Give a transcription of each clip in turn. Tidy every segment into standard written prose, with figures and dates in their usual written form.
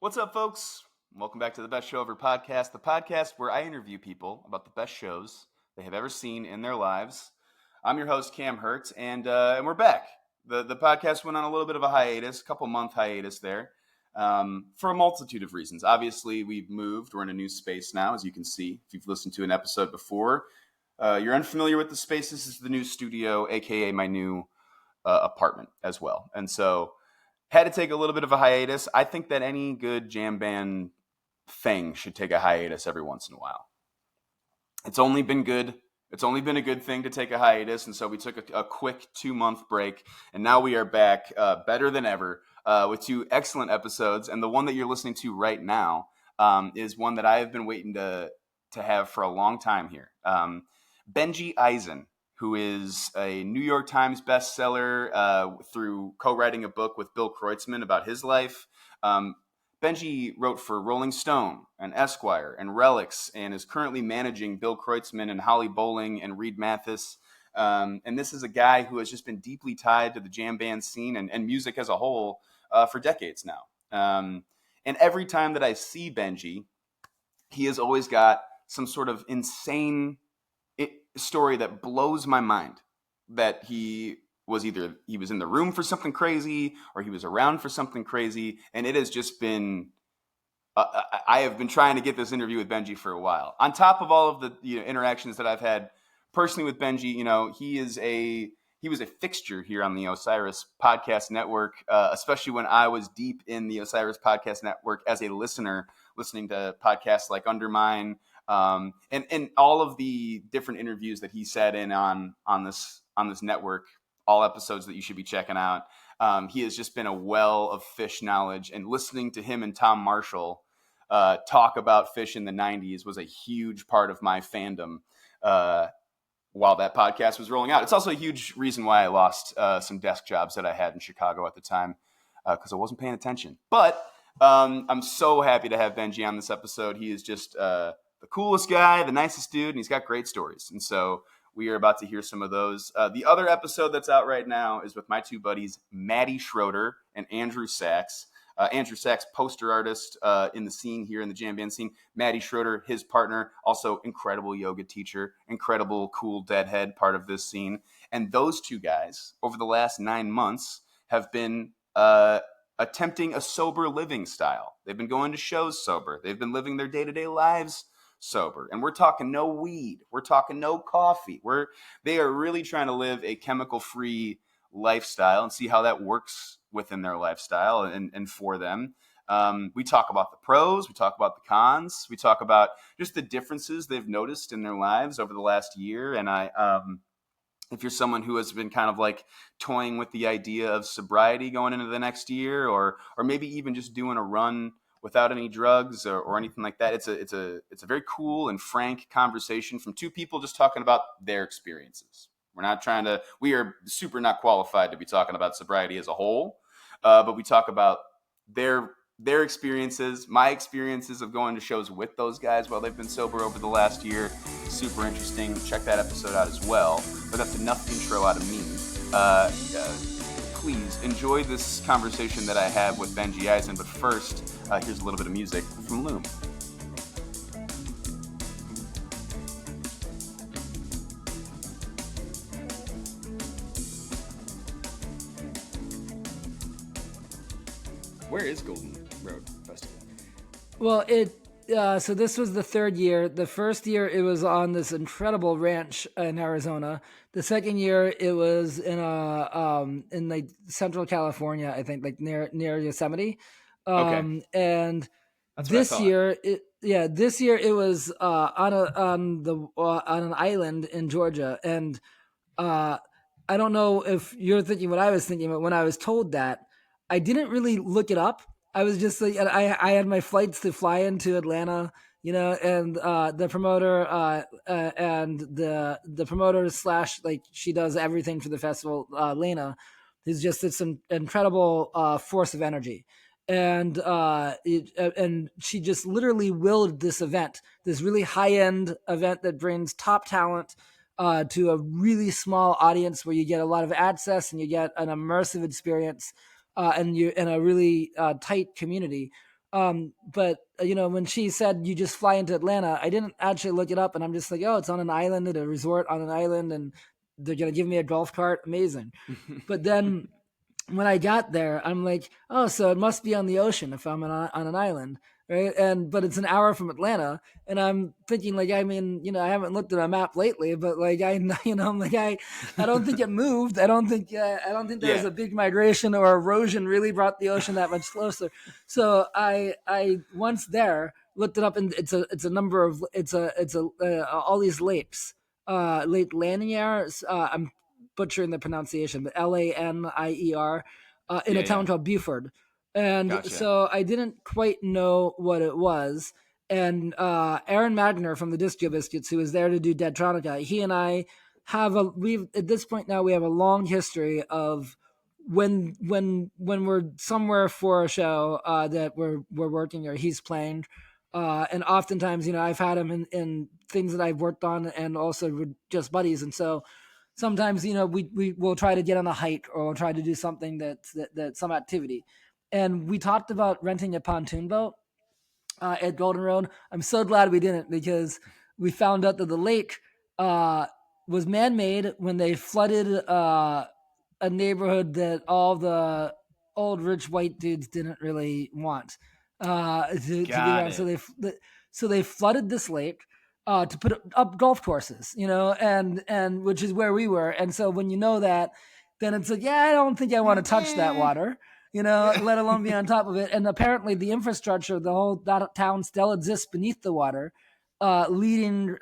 What's up, folks? Welcome back to the Best Show Ever podcast, the podcast where I interview people about the best shows they have ever seen in their lives. I'm your host, Cam Herdt, and we're back. The podcast went on a little bit of a hiatus, a couple-month hiatus there, for a multitude of reasons. Obviously, we've moved. We're in a new space now, as you can see. If you've listened to an episode before, you're unfamiliar with the space. This is the new studio, a.k.a. my new apartment as well. And so had to take a little bit of a hiatus. I think that any good jam band thing should take a hiatus every once in a while. It's only been good. It's only been a good thing to take a hiatus. And so we took a quick 2-month break. And now we are back better than ever with 2 excellent episodes. And the one that you're listening to right now is one that I have been waiting to have for a long time here. Benjy Eisen, who is a New York Times bestseller through co-writing a book with Bill Kreutzmann about his life. Benjy wrote for Rolling Stone and Esquire and Relics and is currently managing Bill Kreutzmann and Holly Bowling and Reed Mathis. And this is a guy who has just been deeply tied to the jam band scene and music as a whole for decades now. And every time that I see Benjy, he has always got some sort of insane story that blows my mind, that he was in the room for something crazy or he was around for something crazy. And it has just been, I have been trying to get this interview with Benjy for a while. On top of all of the interactions that I've had personally with Benjy, he was a fixture here on the Osiris podcast network, especially when I was deep in the Osiris podcast network as a listener, listening to podcasts like Undermine, and all of the different interviews that he sat in on this network, all episodes that you should be checking out. He has just been a well of Phish knowledge, and listening to him and Tom Marshall talk about Phish in the 90s was a huge part of my fandom while that podcast was rolling out. It's also a huge reason why I lost some desk jobs that I had in Chicago at the time because I wasn't paying attention. But I'm so happy to have Benjy on this episode. He is just the coolest guy, the nicest dude, and he's got great stories. And so we are about to hear some of those. The other episode that's out right now is with my 2 buddies, Maddie Schroeder and Andrew Sachs. Andrew Sachs, poster artist in the scene here in the jam band scene. Maddie Schroeder, his partner, also incredible yoga teacher, incredible cool deadhead, part of this scene. And those 2 guys, over the last 9 months, have been attempting a sober living style. They've been going to shows sober. They've been living their day-to-day lives sober. And we're talking no weed. We're talking no coffee. They are really trying to live a chemical-free lifestyle and see how that works within their lifestyle and for them. We talk about the pros. We talk about the cons. We talk about just the differences they've noticed in their lives over the last year. And if you're someone who has been kind of like toying with the idea of sobriety going into the next year, or maybe even just doing a run without any drugs or anything like that, it's a very cool and frank conversation from 2 people just talking about their experiences. We are super not qualified to be talking about sobriety as a whole, but we talk about their experiences, my experiences of going to shows with those guys while they've been sober over the last year. Super interesting. Check that episode out as well. But that's enough intro out of me. Please enjoy this conversation that I have with Benjy Eisen. But first, here's a little bit of music from Loom. Where is Golden Road Festival? Well, so this was the 3rd year. The first year it was on this incredible ranch in Arizona. The second year it was in like Central California, I think, like near Yosemite. Okay. And That's this year it was on an island in Georgia. And I don't know if you're thinking what I was thinking, but when I was told that, I didn't really look it up. I was just like, I had my flights to fly into Atlanta, and the promoter and the promoter / like she does everything for the festival, Lena, is just this incredible force of energy. And she just literally willed this event, this really high-end event that brings top talent to a really small audience where you get a lot of access and you get an immersive experience and you're in a really tight community. But when she said you just fly into Atlanta, I didn't actually look it up, and I'm just like, oh, it's on an island at a resort on an island, and they're gonna give me a golf cart, amazing. But then when I got there, I'm like, oh, so it must be on the ocean if I'm on an island, right? But it's an hour from Atlanta, and I'm thinking like, I mean, I haven't looked at a map lately, but like I'm like I don't think it moved. I don't think there was Yeah. a big migration or erosion really brought the ocean that much closer. So I once there looked it up, and it's a number of it's a all these lakes, Lake Lanier. I'm butchering the pronunciation, but Lanier, in Yeah, a town yeah. called Buford. And Gotcha. so I didn't quite know what it was. And Aaron Magner from the Disco Biscuits, who was there to do Deadtronica, he and I we've at this point now we have a long history of when we're somewhere for a show that we're working or he's playing, and oftentimes I've had him in things that I've worked on, and also we're just buddies, and so sometimes we will try to get on a hike or we'll try to do something that's some activity, and we talked about renting a pontoon boat at Golden Road. I'm so glad we didn't, because we found out that the lake uh, was man-made when they flooded a neighborhood that all the old rich white dudes didn't really want to be Got around. it. So they flooded this lake to put up golf courses, and which is where we were. And so when you know that, then it's like, yeah, I don't think I want to touch that water, Yeah. let alone be on top of it. And apparently, the infrastructure, the whole that town still exists beneath the water, leading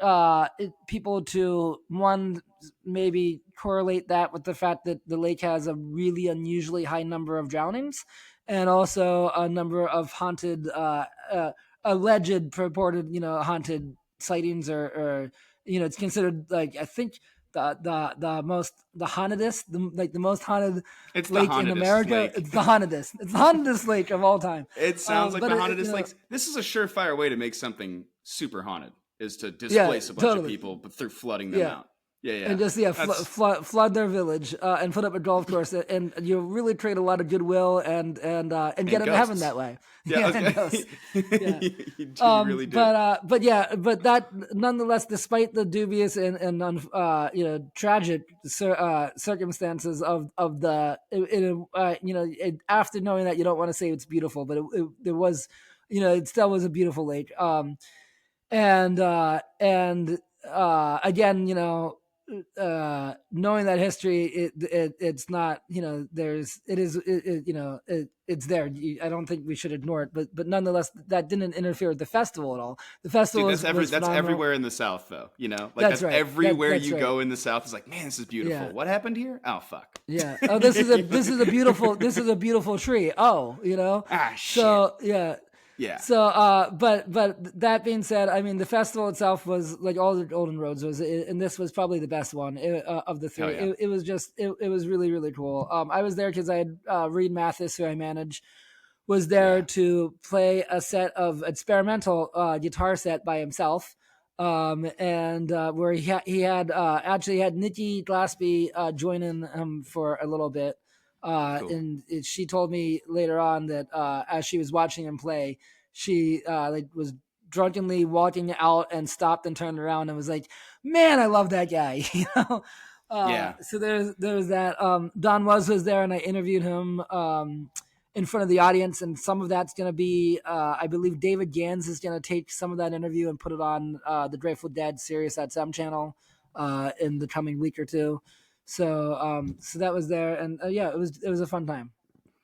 people to one maybe correlate that with the fact that the lake has a really unusually high number of drownings, and also a number of haunted, alleged, purported, haunted sightings, or it's considered, like, I think the hauntedest, the most haunted It's the lake in hauntedest America. lake. It's the hauntedest. It's the hauntedest lake of all time. It sounds like But the it, hauntedest lakes. This is a surefire way to make something super haunted, is to yeah, displace a bunch of totally. people, but through flooding them Yeah, out. Yeah, and yeah. just That's flood their village, and put up a golf course, and you really create a lot of goodwill, and get and into heaven ghosts. that way. Yeah, I Yeah, was and ghosts. Yeah. you really do. But yeah, nonetheless, despite the dubious and tragic circumstances of the, after knowing that, you don't want to say it's beautiful, but there was, it still was a beautiful lake. And again, knowing that history, it's not, there's it is it's there. I don't think we should ignore it, but nonetheless, that didn't interfere with the festival at all. The festival Dude, was that's phenomenal. everywhere in the South, though. Like That's that's right. everywhere That's you right. go in the South. Is like, man, this is beautiful. Yeah. What happened here? Oh, fuck. Yeah. Oh, this is a beautiful tree. Oh, Ah, shit. So yeah. Yeah. So, but that being said, I mean, the festival itself was like all the Golden Roads was, and this was probably the best one of the Hell three. yeah. It was just, it was really, really cool. I was there because I had Reed Mathis, who I manage, was there Yeah. to play a set of experimental guitar set by himself. And where he had actually had Nikki Glaspie join in for a little bit. Cool. And she told me later on that as she was watching him play, she like was drunkenly walking out and stopped and turned around and was like, "Man, I love that guy." Yeah. So there's that. Don was there, and I interviewed him in front of the audience, and some of that's going to be, I believe David Gans is going to take some of that interview and put it on the Grateful Dead Sirius XM channel in the coming week or two. So that was there, and yeah, it was a fun time.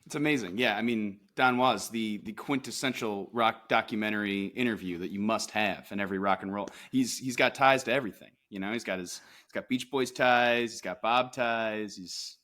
It's amazing. Yeah, I mean, Don Was, the quintessential rock documentary interview that you must have in every rock and roll. He's got ties to everything. He's got Beach Boys ties. He's got Bob ties. He's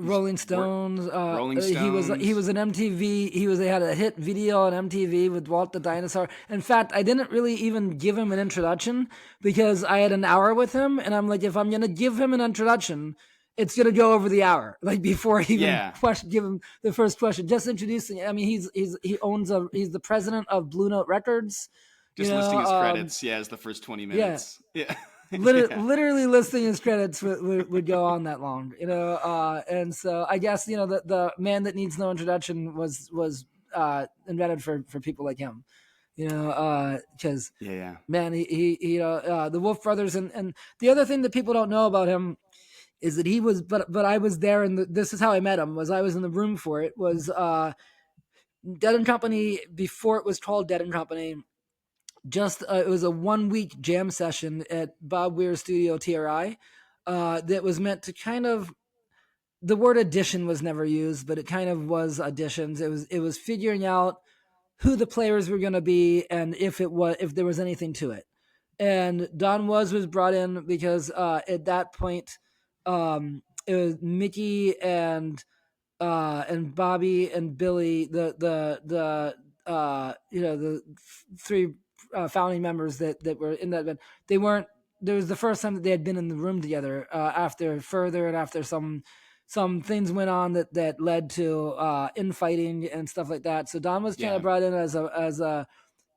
Rolling work Stones. Rolling He Stones. was an MTV. They had a hit video on MTV with Walt the Dinosaur. In fact, I didn't really even give him an introduction because I had an hour with him, and I'm like, if I'm gonna give him an introduction, it's gonna go over the hour, like before I even Yeah, give him the first question. Just introducing. I mean, he's the president of Blue Note Records. You just know, listing his credits. Yeah, is the first 20 yeah. minutes. Yeah, yeah. Literally listing his credits would go on that long, and so I guess the man that needs no introduction was invented for people like him. Because Yeah. man, the Wolf Brothers, and the other thing that people don't know about him is that he was, but I was there, and this is how I met him. Was I was in the room for it? Was Dead and Company before it was called Dead and Company. Just it was a 1 week jam session at Bob Weir's studio TRI that was meant to kind of, the word audition was never used, but it kind of was auditions. It was figuring out who the players were going to be and if there was anything to it. And Don was brought in because at that point it was Mickey and Bobby and Billy, the three founding members that were in that band. They weren't. There was the first time that they had been in the room together after Further and after some things went on that led to infighting and stuff like that. So Don was kind of brought in as the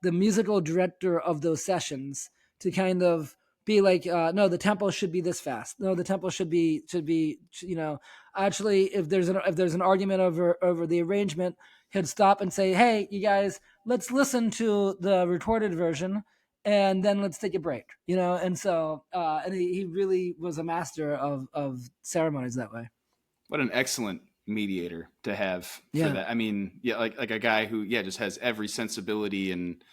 musical director of those sessions to kind of be like, no, the tempo should be this fast. No, the tempo should be actually, if there's an argument over the arrangement, he'd stop and say, hey, you guys, let's listen to the recorded version and then let's take a break, and so and he really was a master of ceremonies that way. What an excellent mediator to have for that. I mean, like a guy who just has every sensibility and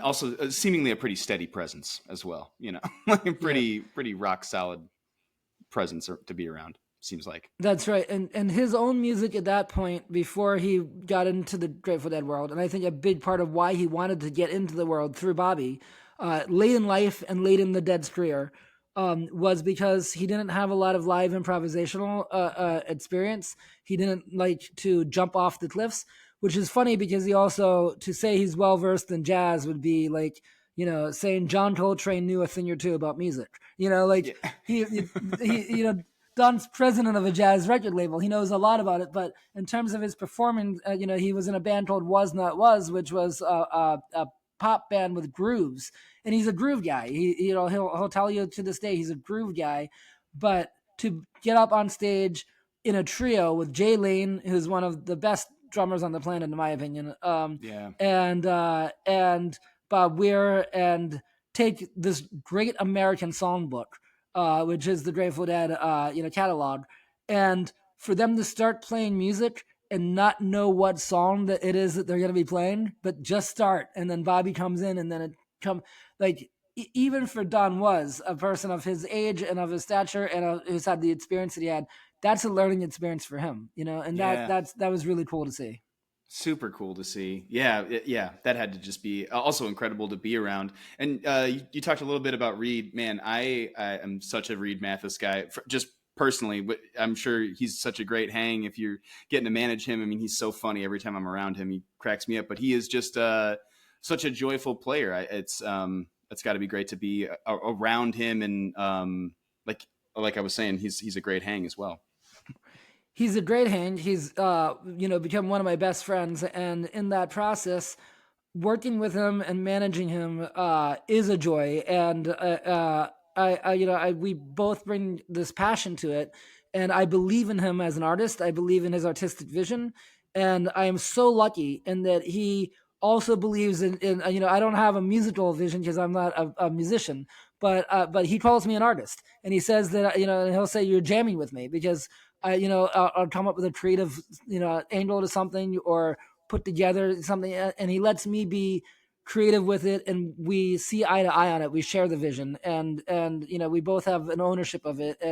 also seemingly a pretty steady presence as well, like pretty rock solid presence to be around, seems like. That's right. And his own music at that point, before he got into the Grateful Dead world, and I think a big part of why he wanted to get into the world through Bobby, late in life and late in the Dead's career, was because he didn't have a lot of live improvisational experience. He didn't like to jump off the cliffs, which is funny because he also, to say he's well-versed in jazz would be like, saying John Coltrane knew a thing or two about music. He Don's president of a jazz record label. He knows a lot about it, but in terms of his performing, he was in a band called Was Not Was, which was a pop band with grooves, and he's a groove guy. He'll tell you to this day he's a groove guy, but to get up on stage in a trio with Jay Lane, who's one of the best drummers on the planet, in my opinion, and Bob Weir, and take this great American songbook, which is the Grateful Dead, catalog, and for them to start playing music and not know what song that it is that they're going to be playing, but just start, and then Bobby comes in, and then it come like even for Don Was, a person of his age and of his stature and who's had the experience that he had, that's a learning experience for him, and that was really cool to see. Super cool to see. Yeah, that had to just be also incredible to be around. And you talked a little bit about Reed. Man, I am such a Reed Mathis guy, just personally, but I'm sure he's such a great hang if you're getting to manage him. I mean, he's so funny every time I'm around him. He cracks me up, but he is just such a joyful player. It's got to be great to be around him, and like I was saying, he's a great hang as well. He's a great hang. He's become one of my best friends, and in that process, working with him and managing him is a joy. And we both bring this passion to it, and I believe in him as an artist. I believe in his artistic vision, and I am so lucky in that he also believes in I don't have a musical vision because I'm not a musician, but he calls me an artist, and he says that he'll say, you're jamming with me, because I'll come up with a creative angle to something or put together something, and he lets me be creative with it, and we see eye to eye on it. We share the vision, and we both have an ownership of it,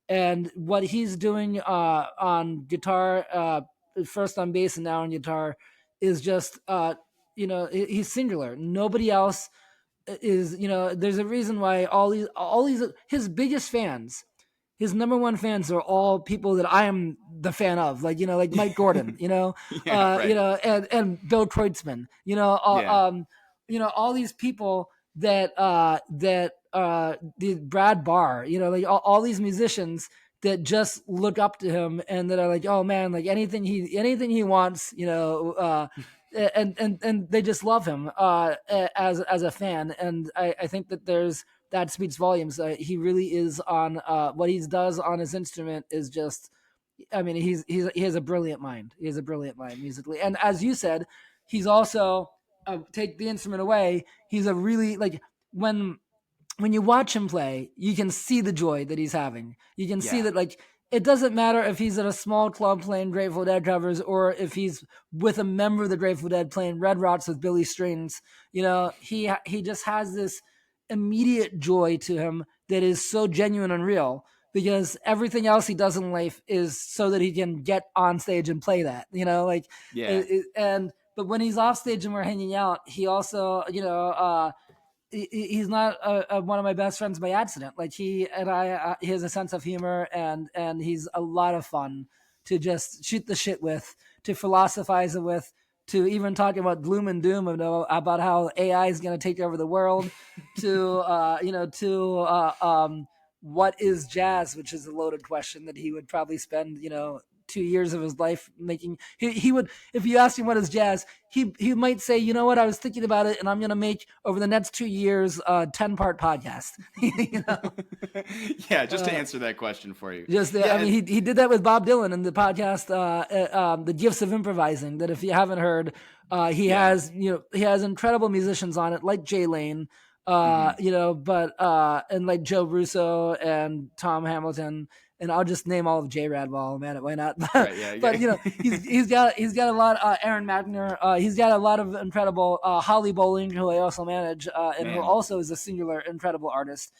and what he's doing on guitar, first on bass and now on guitar, is just he's singular. Nobody else is. There's a reason why all these his biggest fans, his number one fans, are all people that I am the fan of, like Mike Gordon, right. and Bill Kreutzmann, all these people that the Brad Barr, all these musicians that just look up to him and that are like, oh man, like anything he wants, and they just love him as a fan, and I think that speaks volumes. He really is on what he does on his instrument is just I mean, he has a brilliant mind. He has a brilliant mind musically, and as you said, he's also take the instrument away. He's a really like when you watch him play, you can see the joy that he's having. You can see Yeah. that like it doesn't matter if he's at a small club playing Grateful Dead covers or if he's with a member of the Grateful Dead playing Red Rocks with Billy Strings. You know, he just has this immediate joy to him that is so genuine and real because everything else he does in life is so that he can get on stage and play that. You know, like Yeah. and but when he's off stage and we're hanging out, he also he's not one of my best friends by accident. Like he and I, he has a sense of humor, and he's a lot of fun to just shoot the shit with, to philosophize with, to even talk about gloom and doom about how AI is going to take over the world, to what is jazz, which is a loaded question that he would probably spend 2 years of his life making. He would, if you ask him what is jazz, he might say, you know what, I was thinking about it, and I'm going to make over the next 2 years a 10-part podcast. you know, Yeah, just to answer that question for you. just Yeah, I mean, he did that with Bob Dylan in the podcast, "The Gifts of Improvising." That if you haven't heard, he yeah. has he has incredible musicians on it, like Jay Lane, Hmm. but and like Joe Russo and Tom Hamilton, and I'll just name all of J Rad while I'm at it. Why not? Right. Yeah. But he's got a lot. Aaron Magner, he's got a lot of incredible. Holly Bowling, who I also manage, and who Man, also is a singular incredible artist.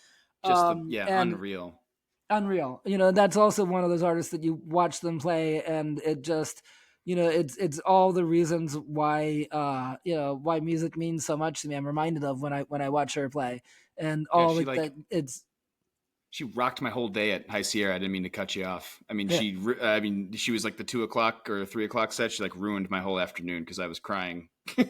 just And unreal. unreal. That's also one of those artists that you watch them play, and it just, it's all the reasons why, why music means so much to me. I'm reminded of when I watch her play, and Yeah, all like that. It's she rocked my whole day at High Sierra. I didn't mean to cut you off. I mean, yeah, she was like the 2 o'clock or 3 o'clock set. She like ruined my whole afternoon because I was crying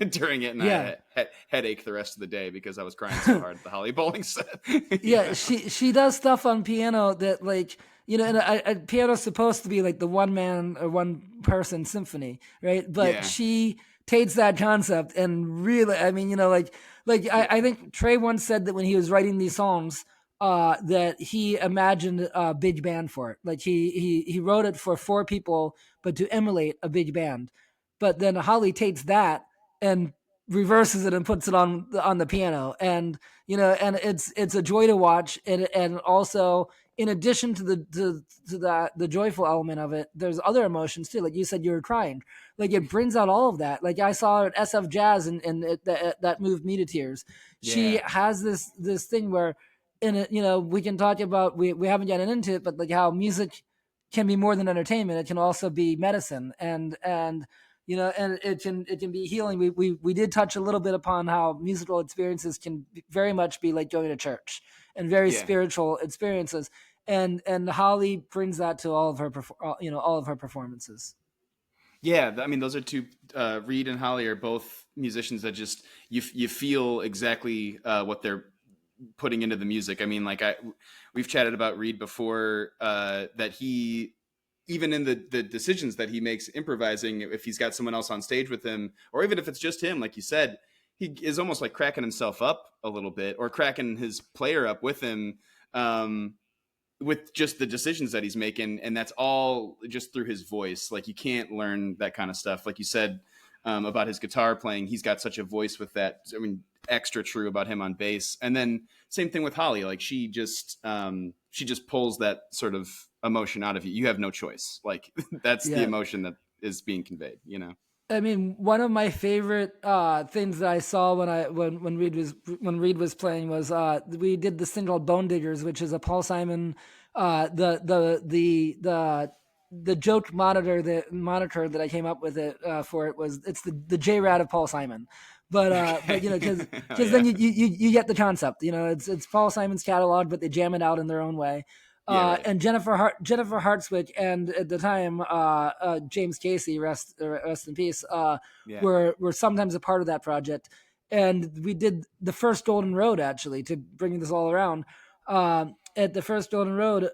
during it, and yeah. I had headache the rest of the day because I was crying so hard at the Holly Bowling set. Yeah, Yeah, she does stuff on piano that like and a piano's supposed to be like the one man or one person symphony, right? But yeah, she takes that concept and really, I mean, I think Trey once said that when he was writing these songs, that he imagined a big band for it. Like he wrote it for four people, but to emulate a big band. But then Holly takes that and reverses it and puts it on the piano, and and it's a joy to watch, and also in addition to the joyful element of it, there's other emotions too. Like you said, you were crying. Like it brings out all of that. Like I saw her at SF Jazz, and that moved me to tears. She yeah, has this thing where in it, we can talk about, we haven't gotten into it, but like how music can be more than entertainment. It can also be medicine, and it can be healing. We did touch a little bit upon how musical experiences can very much be like going to church, and very yeah. spiritual experiences. And Holly brings that to all of her all of her performances. Yeah, I mean, those are two. Reed and Holly are both musicians that just you feel exactly what they're putting into the music. I mean, we've chatted about Reed before, that he, even in the decisions that he makes improvising, if he's got someone else on stage with him, or even if it's just him, like you said, he is almost like cracking himself up a little bit, or cracking his player up with him. With just the decisions that he's making, and that's all just through his voice. Like you can't learn that kind of stuff. Like you said, about his guitar playing, he's got such a voice with that. I mean, extra true about him on bass. And then same thing with Holly. Like she just pulls that sort of emotion out of you. You have no choice. Like that's the Yeah. emotion that is being conveyed. You know. I mean, one of my favorite things that I saw when Reed was playing was we did this thing called Bone Diggers, which is a Paul Simon the joke monitor that I came up with it for it was, it's the J Rad of Paul Simon. But Oh, because then yeah. you get the concept. It's Paul Simon's catalog, but they jam it out in their own way. Yeah. Right. And Jennifer Hartswick, and at the time James Casey, rest in peace, Yeah. were sometimes a part of that project. And we did the first Golden Road, actually, to bring this all around. At the first Golden Road,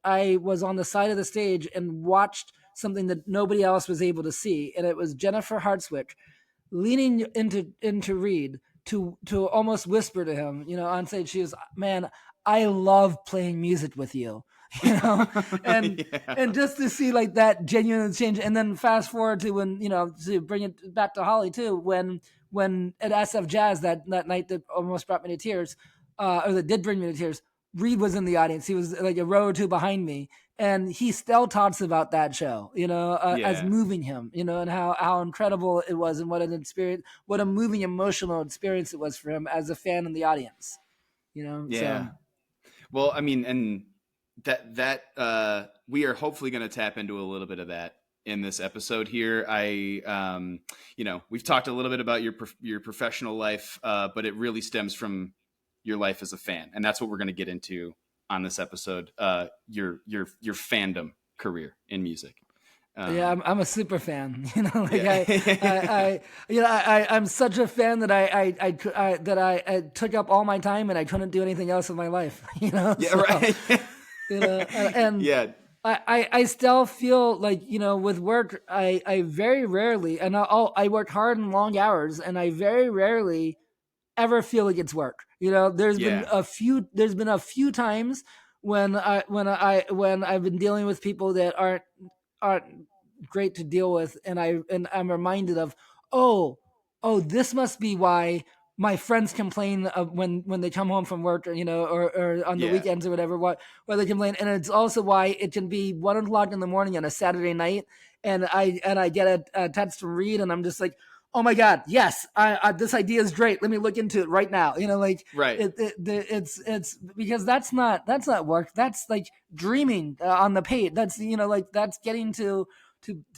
I was on the side of the stage and watched something that nobody else was able to see, and it was Jennifer Hartswick leaning into Reed to almost whisper to him, on stage. She was, man, I love playing music with you. you know, and Yeah. and just to see like that genuine change, and then fast forward to when, to bring it back to Holly too, when at SF Jazz that night that almost brought me to tears, or that did bring me to tears. Reed was in the audience. He was like a row or two behind me, and he still talks about that show, as Yeah. moving him, and how incredible it was, and what an experience, what a moving emotional experience it was for him as a fan in the audience, Yeah. So Well, I mean, and that we are hopefully going to tap into a little bit of that in this episode here. We've talked a little bit about your professional life, but it really stems from your life as a fan, and that's what we're going to get into on this episode. Your fandom career in music. yeah, I'm a super fan. Yeah. I'm such a fan that I took up all my time and I couldn't do anything else with my life. Yeah. So, Right. And Yeah. I still feel like, with work, I very rarely, and I work hard and long hours, and I very rarely ever feel like it's work. There's been Yeah. a few times when I've been dealing with people that aren't great to deal with, and I'm reminded of, oh, this must be why my friends complain of when they come home from work, or on the Yeah. weekends or whatever, why they complain. And it's also why it can be 1 o'clock in the morning on a Saturday night, and I get a text from Reed, and I'm just like, oh my God, yes, this idea is great. Let me look into it right now. Right. It's because that's not work. That's like dreaming on the page. That's that's getting to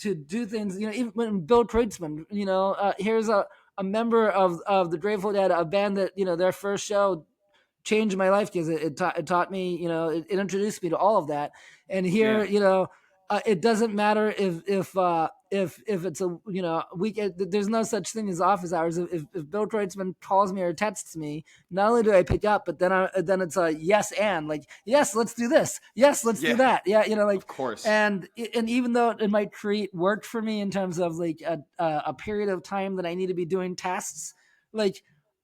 do things. Even when Bill Kreutzmann, here's a member of the Grateful Dead, a band that their first show changed my life because it taught me, it introduced me to all of that. And here, Yeah. it doesn't matter if it's a weekend. There's no such thing as office hours. If Bill Kreutzmann calls me or texts me, not only do I pick up, but then it's a yes, and like, yes, let's do this, yes, let's do that, yeah, Of course. and even though it might create work for me in terms of like a period of time that I need to be doing tasks, like,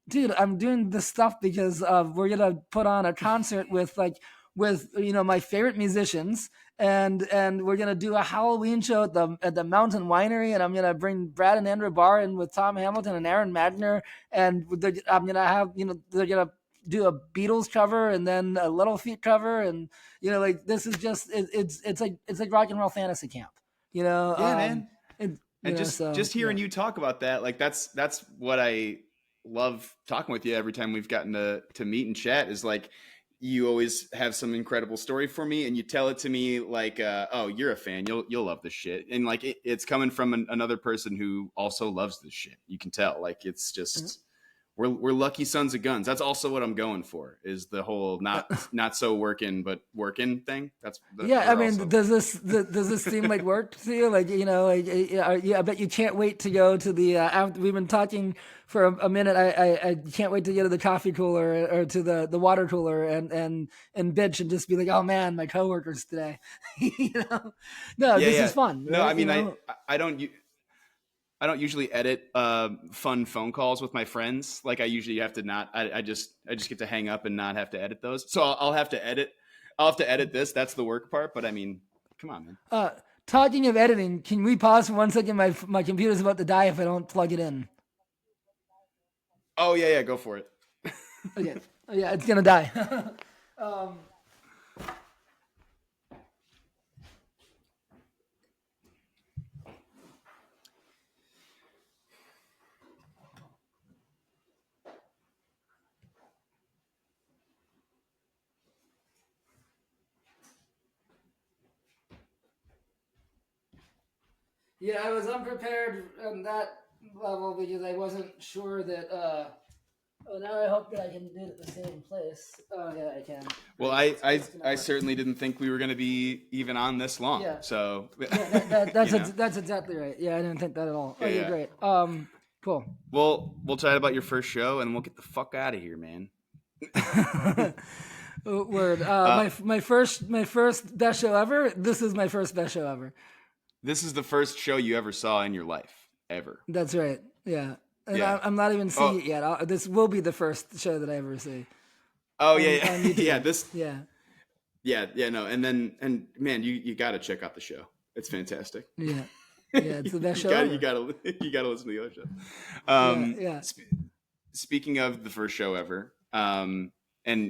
dude, I'm doing this stuff because we're gonna put on a concert with my favorite musicians, and we're gonna do a Halloween show at the Mountain Winery, and I'm gonna bring Brad and Andrew Barr in with Tom Hamilton and Aaron Magner, and I'm gonna have they're gonna do a Beatles cover and then a Little Feat cover, and like, this is just it's like rock and roll fantasy camp, Yeah, man. it, And just hearing yeah. you talk about that, like that's what I love talking with you every time we've gotten to meet and chat, is like, you always have some incredible story for me, and you tell it to me like, oh, you're a fan, you'll love this shit, and like it's coming from another person who also loves this shit. You can tell, like, it's just, we're lucky sons of guns. That's also what I'm going for, is the whole not so working but working thing. Yeah, I mean, does this seem like work to you? Like, I bet you can't wait to go to the. After we've been talking for a minute, I can't wait to go to the coffee cooler or to the water cooler and bitch and just be like, oh man, my coworkers today. No, this is fun. No, right? I mean, I don't usually edit fun phone calls with my friends. Like, I usually have to not. I just get to hang up and not have to edit those. So I'll have to edit. I'll have to edit this. That's the work part. But I mean, come on, man. Talking of editing, can we pause for 1 second? My computer's about to die if I don't plug it in. Oh yeah, go for it. Okay. Oh, yeah, it's gonna die. Yeah, I was unprepared on that level because I wasn't sure that. Oh, now I hope that I can do it at the same place. Oh yeah, I can. Well, I certainly didn't think we were going to be even on this long. Yeah. So Yeah, that's exactly right. Yeah, I didn't think that at all. Yeah, Okay, yeah. great. Cool. We'll chat about your first show, and we'll get the fuck out of here, man. Word. My first best show ever. This is my first best show ever. This is the first show you ever saw in your life, ever. That's right. Yeah. And Yeah. I'm not even seeing it yet. This will be the first show that I ever see. Oh on yeah. YouTube. Yeah. This. Yeah. Yeah, no, and man, you got to check out the show. It's fantastic. Yeah, yeah, it's the best show You ever. got to you got to listen to the other show. Yeah, yeah. Speaking of the first show ever, and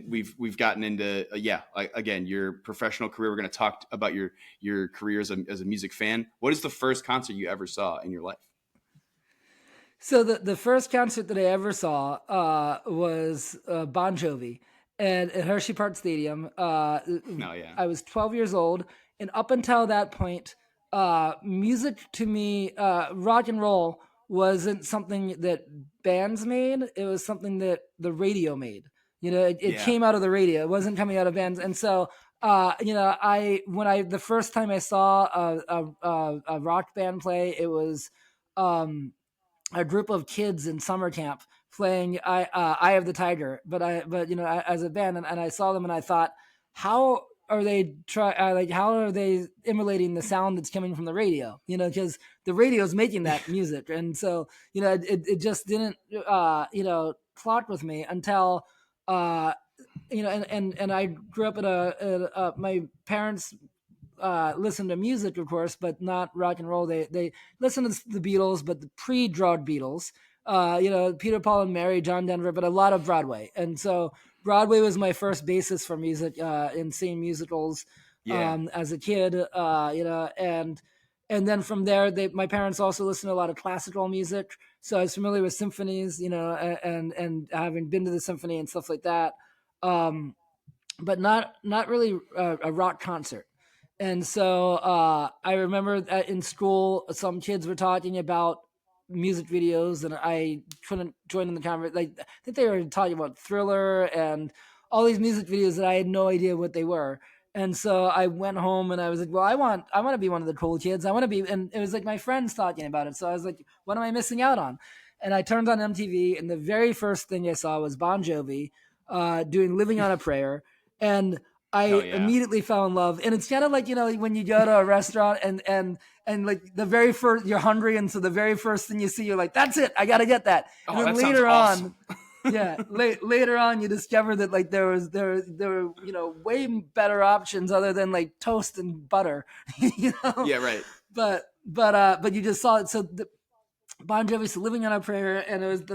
we've gotten into again, your professional career. We're going to talk about your career as a music fan. What is the first concert you ever saw in your life? So the first concert that I ever saw was Bon Jovi at Hershey Park Stadium. No, yeah, I was 12 years old, and up until that point, music to me, rock and roll wasn't something that bands made. It was something that the radio made. It yeah, came out of the radio. It wasn't coming out of bands, and so the first time I saw a rock band play, it was. A group of kids in summer camp playing Eye of the Tiger, but as a band, and I saw them and I thought, how are they how are they emulating the sound that's coming from the radio? Because the radio is making that music, and so it just didn't clock with me until and I grew up my parents listen to music, of course, but not rock and roll. They listen to the Beatles, but the pre-drug Beatles. Peter, Paul, and Mary, John Denver, but a lot of Broadway. And so Broadway was my first basis for music in seeing musicals yeah, as a kid. And then from there, my parents also listened to a lot of classical music, so I was familiar with symphonies, and having been to the symphony and stuff like that. Um, but not really a rock concert. And so I remember that in school, some kids were talking about music videos, and I couldn't join in the conversation. Like, I think they were talking about Thriller and all these music videos that I had no idea what they were. And so I went home and I was like, well, I want to be one of the cool kids. I want to be, and it was like my friends talking about it. So I was like, what am I missing out on? And I turned on MTV, and the very first thing I saw was Bon Jovi doing "Living on a Prayer," and oh I yeah. immediately fell in love. And it's kind of like, when you go to a restaurant and like the very first, you're hungry, and so the very first thing you see, you're like, that's it, I got to get that. And Oh, then that sounds later on, awesome. later on, you discover that like there were way better options other than like toast and butter, you know. Yeah, right. But you just saw it. So Bon Jovi's "Living on a Prayer," and it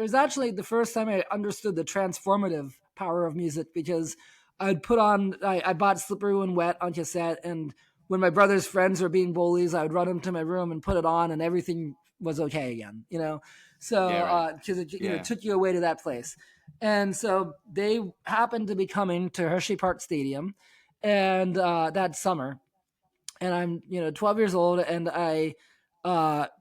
was actually the first time I understood the transformative power of music, because I bought "Slippery When Wet" on cassette, and when my brother's friends were being bullies, I would run into my room and put it on, and everything was okay again, Yeah, right. So because it Yeah. took you away to that place. And so they happened to be coming to Hershey Park Stadium, and that summer, and I'm 12 years old, and I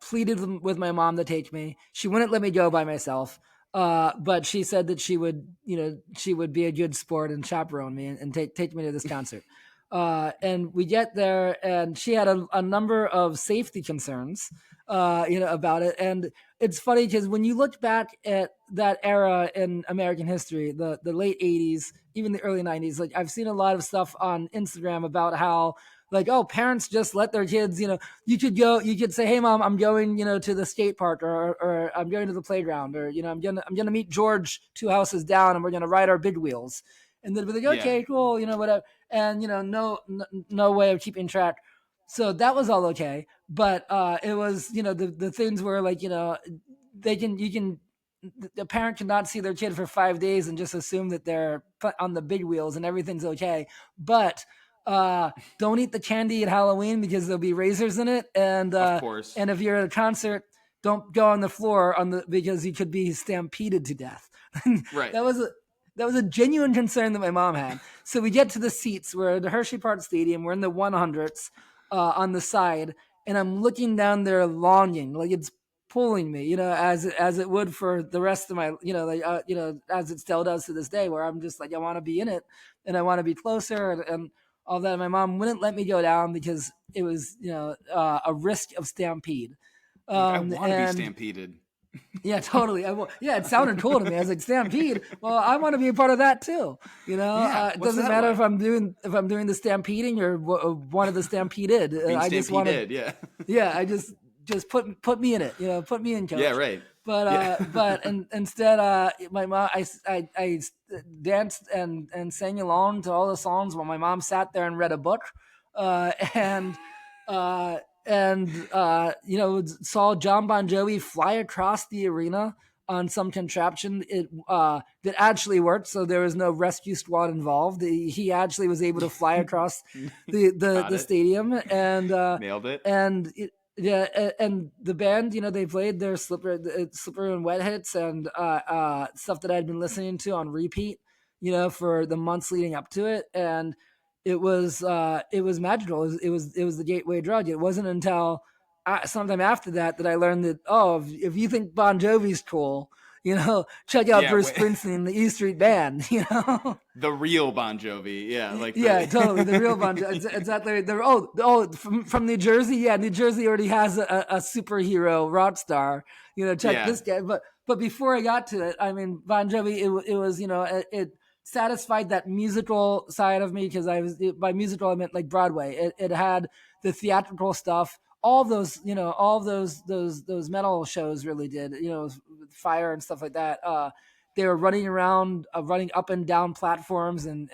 pleaded with my mom to take me. She wouldn't let me go by myself, but she said that she would be a good sport and chaperone me and take me to this concert. And we get there, and she had a number of safety concerns, about it. And it's funny because when you look back at that era in American history, the late '80s, even the early '90s, like I've seen a lot of stuff on Instagram about how, like, oh, parents just let their kids, you could say, hey mom, I'm going, to the skate park, or I'm going to the playground, or, I'm gonna meet George 2 houses down, and we're gonna ride our big wheels. And they'd be like, Yeah. okay, cool, whatever. And, no way of keeping track. So that was all okay. But it was, the things where, like, the parent cannot see their kid for 5 days and just assume that they're on the big wheels and everything's okay. But don't eat the candy at Halloween because there'll be razors in it, Of course. and if you're at a concert, don't go on the floor because you could be stampeded to death. Right. that was a that was a genuine concern that my mom had. So we get to the seats. We're at the Hershey Park Stadium. We're in the 100s on the side, and I'm looking down there longing, like it's pulling me, as it would for the rest of my, as it still does to this day, where I'm just like, I want to be in it, and I want to be closer, and all that. My mom wouldn't let me go down because it was, a risk of stampede. I want to be And stampeded. yeah, totally. Yeah, it sounded cool to me. I was like, stampede. Well, I want to be a part of that too. Yeah. It What's doesn't that matter like? if I'm doing the stampeding or one of the stampeded. Being I just want to. stampeded. Yeah. Yeah, I just just put me in it, put me in, Yeah, coach. right. But Yeah. instead, my mom, I danced and sang along to all the songs while my mom sat there and read a book, and uh, saw John Bon Jovi fly across the arena on some contraption that actually worked. So there was no rescue squad involved. He actually was able to fly across Got the it. stadium, Nailed it. and the band, they played their Slipper and Wet hits and stuff that I'd been listening to on repeat, for the months leading up to it, and it was magical. It was the gateway drug. It wasn't until sometime after that I learned that, if you think Bon Jovi's cool, check out Yeah, Bruce Springsteen, the E Street Band. the real Bon Jovi. Yeah, like Yeah, the totally. The real Bon Jovi. Exactly. From New Jersey. Yeah, New Jersey already has a superhero rock star. Check yeah. this guy. But before I got to it, I mean, Bon Jovi. It was, it satisfied that musical side of me, because by musical I meant like Broadway. It had the theatrical stuff. All those, all those metal shows really did. Fire and stuff like that. They were running around, running up and down platforms and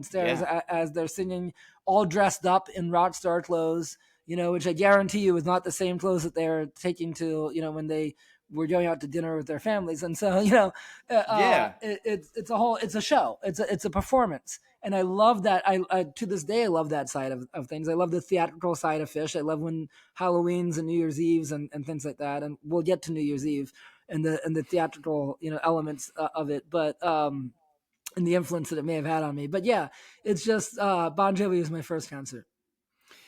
stairs Yeah. as they're singing, all dressed up in rock star clothes, which I guarantee you was not the same clothes that they were taking to, when they were going out to dinner with their families. And so, Yeah. it's a show, it's a performance. And I love that. I to this day, I love that side of things. I love the theatrical side of Phish. I love when Halloween's and New Year's Eves and things like that. And we'll get to New Year's Eve and the theatrical elements of it, but and the influence that it may have had on me. But yeah, it's just Bon Jovi was my first concert.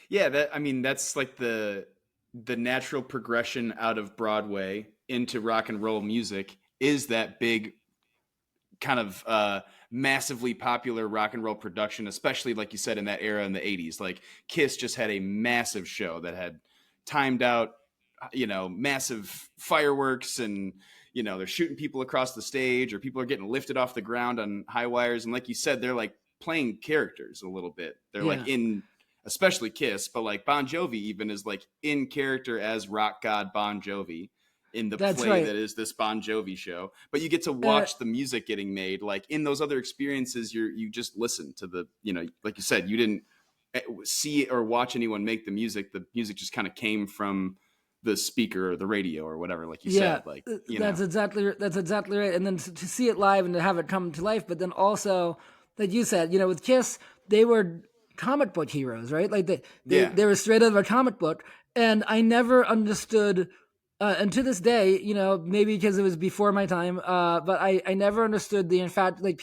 Yeah, that's like the natural progression out of Broadway into rock and roll music is that big kind of massively popular rock and roll production, especially like you said in that era in the 80s. Like Kiss just had a massive show that had timed out, massive fireworks, and they're shooting people across the stage, or people are getting lifted off the ground on high wires, and like you said, they're like playing characters a little bit. They're like Yeah, in, especially Kiss, but like Bon Jovi even is like in character as rock god Bon Jovi in the that's play right. that is this Bon Jovi show. But you get to Uh, watch the music getting made. Like in those other experiences, you just listen to the, like you said, you didn't see or watch anyone make the music. The music just kind of came from the speaker or the radio or whatever, like you yeah, said. Like, that's exactly right. And then to see it live and to have it come to life, but then also, like you said, with Kiss, they were comic book heroes, right? Like yeah, they were straight out of a comic book, and I never understood. And to this day, maybe because it was before my time, but I never understood the like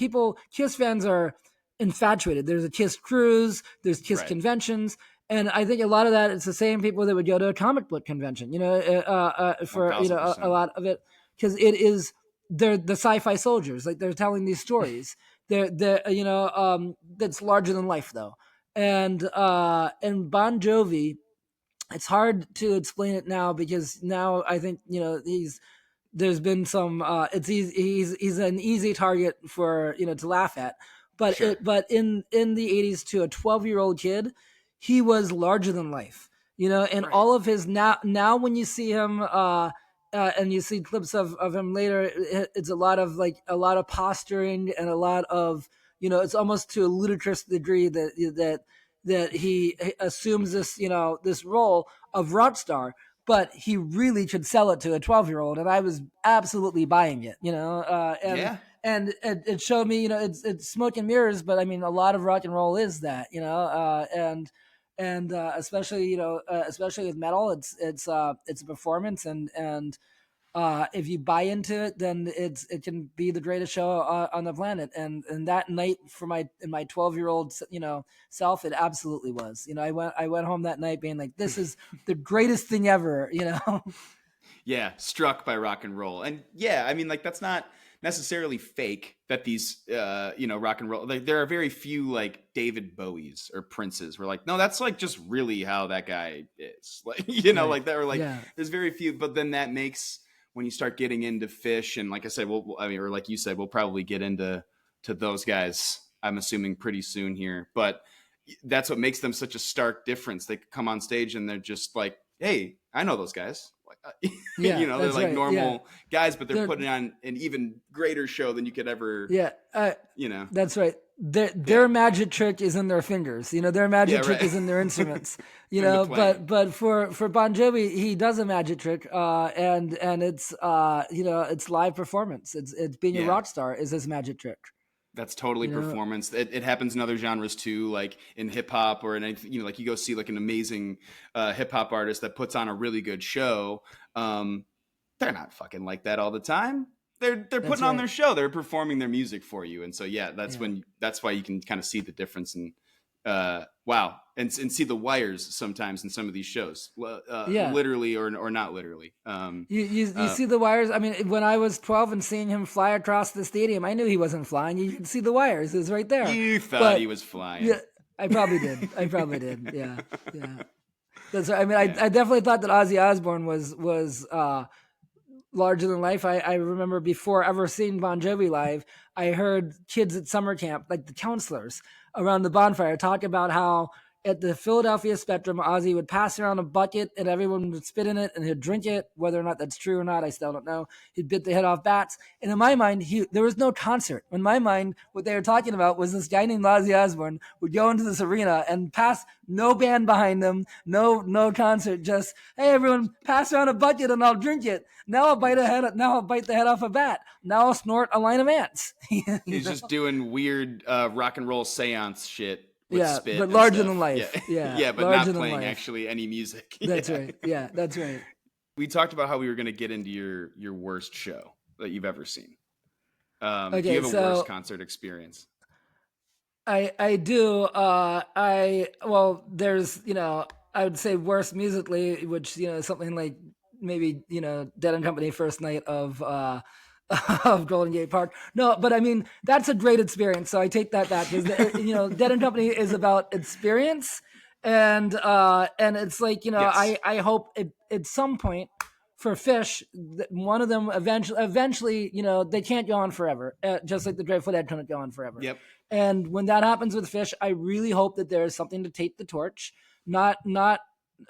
Kiss fans are infatuated. There's a Kiss cruise, there's Kiss right. conventions, and I think a lot of that it's the same people that would go to a comic book convention, for a 1000%. lot of it, because they're the sci-fi soldiers, like they're telling these stories. They're that's larger than life though, and Bon Jovi, it's hard to explain it now because now I think there's been some it's easy, he's an easy target for to laugh at, Sure. but in the 80s, to a 12-year-old kid, he was larger than life, and Right. all of his, now when you see him and you see clips of him later, it's a lot of posturing and a lot of, it's almost to a ludicrous degree that he assumes this role of rock star, but he really could sell it to a 12-year-old, and I was absolutely buying it, Yeah. and it showed me, it's smoke and mirrors, but I mean, a lot of rock and roll is that, and especially, especially with metal, it's a performance, and if you buy into it, then it can be the greatest show on the planet. And that night, for my 12-year-old self, it absolutely was. I went home that night being like, this is the greatest thing ever. Yeah, struck by rock and roll. And yeah, I mean, like that's not necessarily fake that these rock and roll, like there are very few like David Bowies or Princes where like, no, that's like just really how that guy is. Like, Right. like that, or like Yeah. there's very few, but then that makes, when you start getting into Phish, and like I said, or like you said, we'll probably get into those guys, I'm assuming pretty soon here, but that's what makes them such a stark difference. They come on stage and they're just like hey, I know those guys. Yeah, They're that's like right. Yeah, normal guys, but they're they're putting on an even greater show than you could ever, yeah. That's right. Their yeah, magic trick is in their fingers. Their yeah, magic trick right. is in their instruments. And the playing. But for Bon Jovi, he does a magic trick, and it's it's live performance. It's being a Yeah. rock star is his magic trick. That's totally You know, performance. It happens in other genres too, like in hip hop or in anything, like you go see like an amazing hip hop artist that puts on a really good show. Um, they're not fucking like that all the time. They're that's putting on right. their show. They're performing their music for you, and so yeah, Yeah, that's why you can kind of see the difference in wow, and see the wires sometimes in some of these shows, yeah. literally or not literally. You see the wires. I mean, when I was 12 and seeing him fly across the stadium, I knew he wasn't flying. You could see the wires. It was right there. You thought he But was flying. yeah, I probably did. I probably did. Yeah, yeah. That's right. I mean, Yeah. I definitely thought that Ozzy Osbourne was larger than life. I remember before ever seeing Bon Jovi live, I heard kids at summer camp, like the counselors around the bonfire, talk about how at the Philadelphia Spectrum, Ozzy would pass around a bucket and everyone would spit in it and he'd drink it. Whether or not that's true or not, I still don't know. He'd bit the head off bats. And in my mind, there was no concert. In my mind, what they were talking about was this guy named Ozzy Osbourne would go into this arena and pass, no band behind them, no concert, just, hey, everyone, pass around a bucket and I'll drink it. Now I'll bite the head off a bat. Now I'll snort a line of ants. He's just doing weird rock and roll seance shit with Yeah, spit but and larger stuff. than life. Yeah, Yeah, yeah, but not larger than playing life. actually any music. That's Yeah. right. Yeah, that's right. We talked about how we were going to get into your worst show that you've ever seen. Do Okay, you have a worst so concert experience? I do. There's I would say worst musically, which something like maybe Dead and Company first night of of Golden Gate Park. No, but I mean that's a great experience. So I take that back because Dead and Company is about experience, and it's like Yes. I hope at some point for Phish, one of them eventually, they can't go on forever, just like the Grateful Dead couldn't go on forever. Yep. And when that happens with Phish, I really hope that there is something to take the torch, not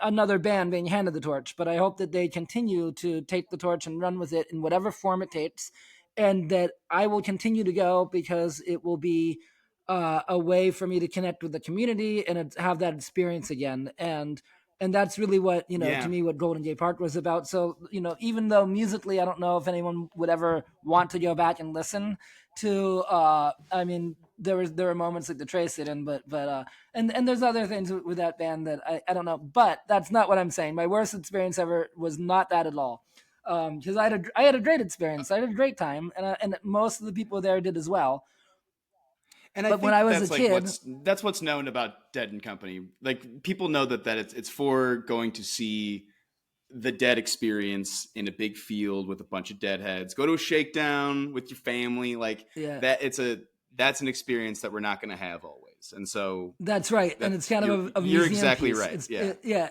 another band being handed the torch, but I hope that they continue to take the torch and run with it in whatever form it takes, and that I will continue to go because it will be a way for me to connect with the community and have that experience again. And that's really what to Yeah. me what Golden Gate Park was about. So even though musically I don't know if anyone would ever want to go back and listen to I mean there are moments like the Trace It in, but and there's other things with that band that I don't know, but that's not what I'm saying. My worst experience ever was not that at all, because I had a great experience. I had a great time, and most of the people there did as well. And I But when think I was a that's like kid, that's what's known about Dead and Company. Like people know that it's for going to see the Dead experience in a big field with a bunch of Deadheads. Go to a shakedown with your family, like yeah, that. That's an experience that we're not going to have always. And so that's right, and that it's kind of a you're museum exactly piece. right. Yeah, Yeah,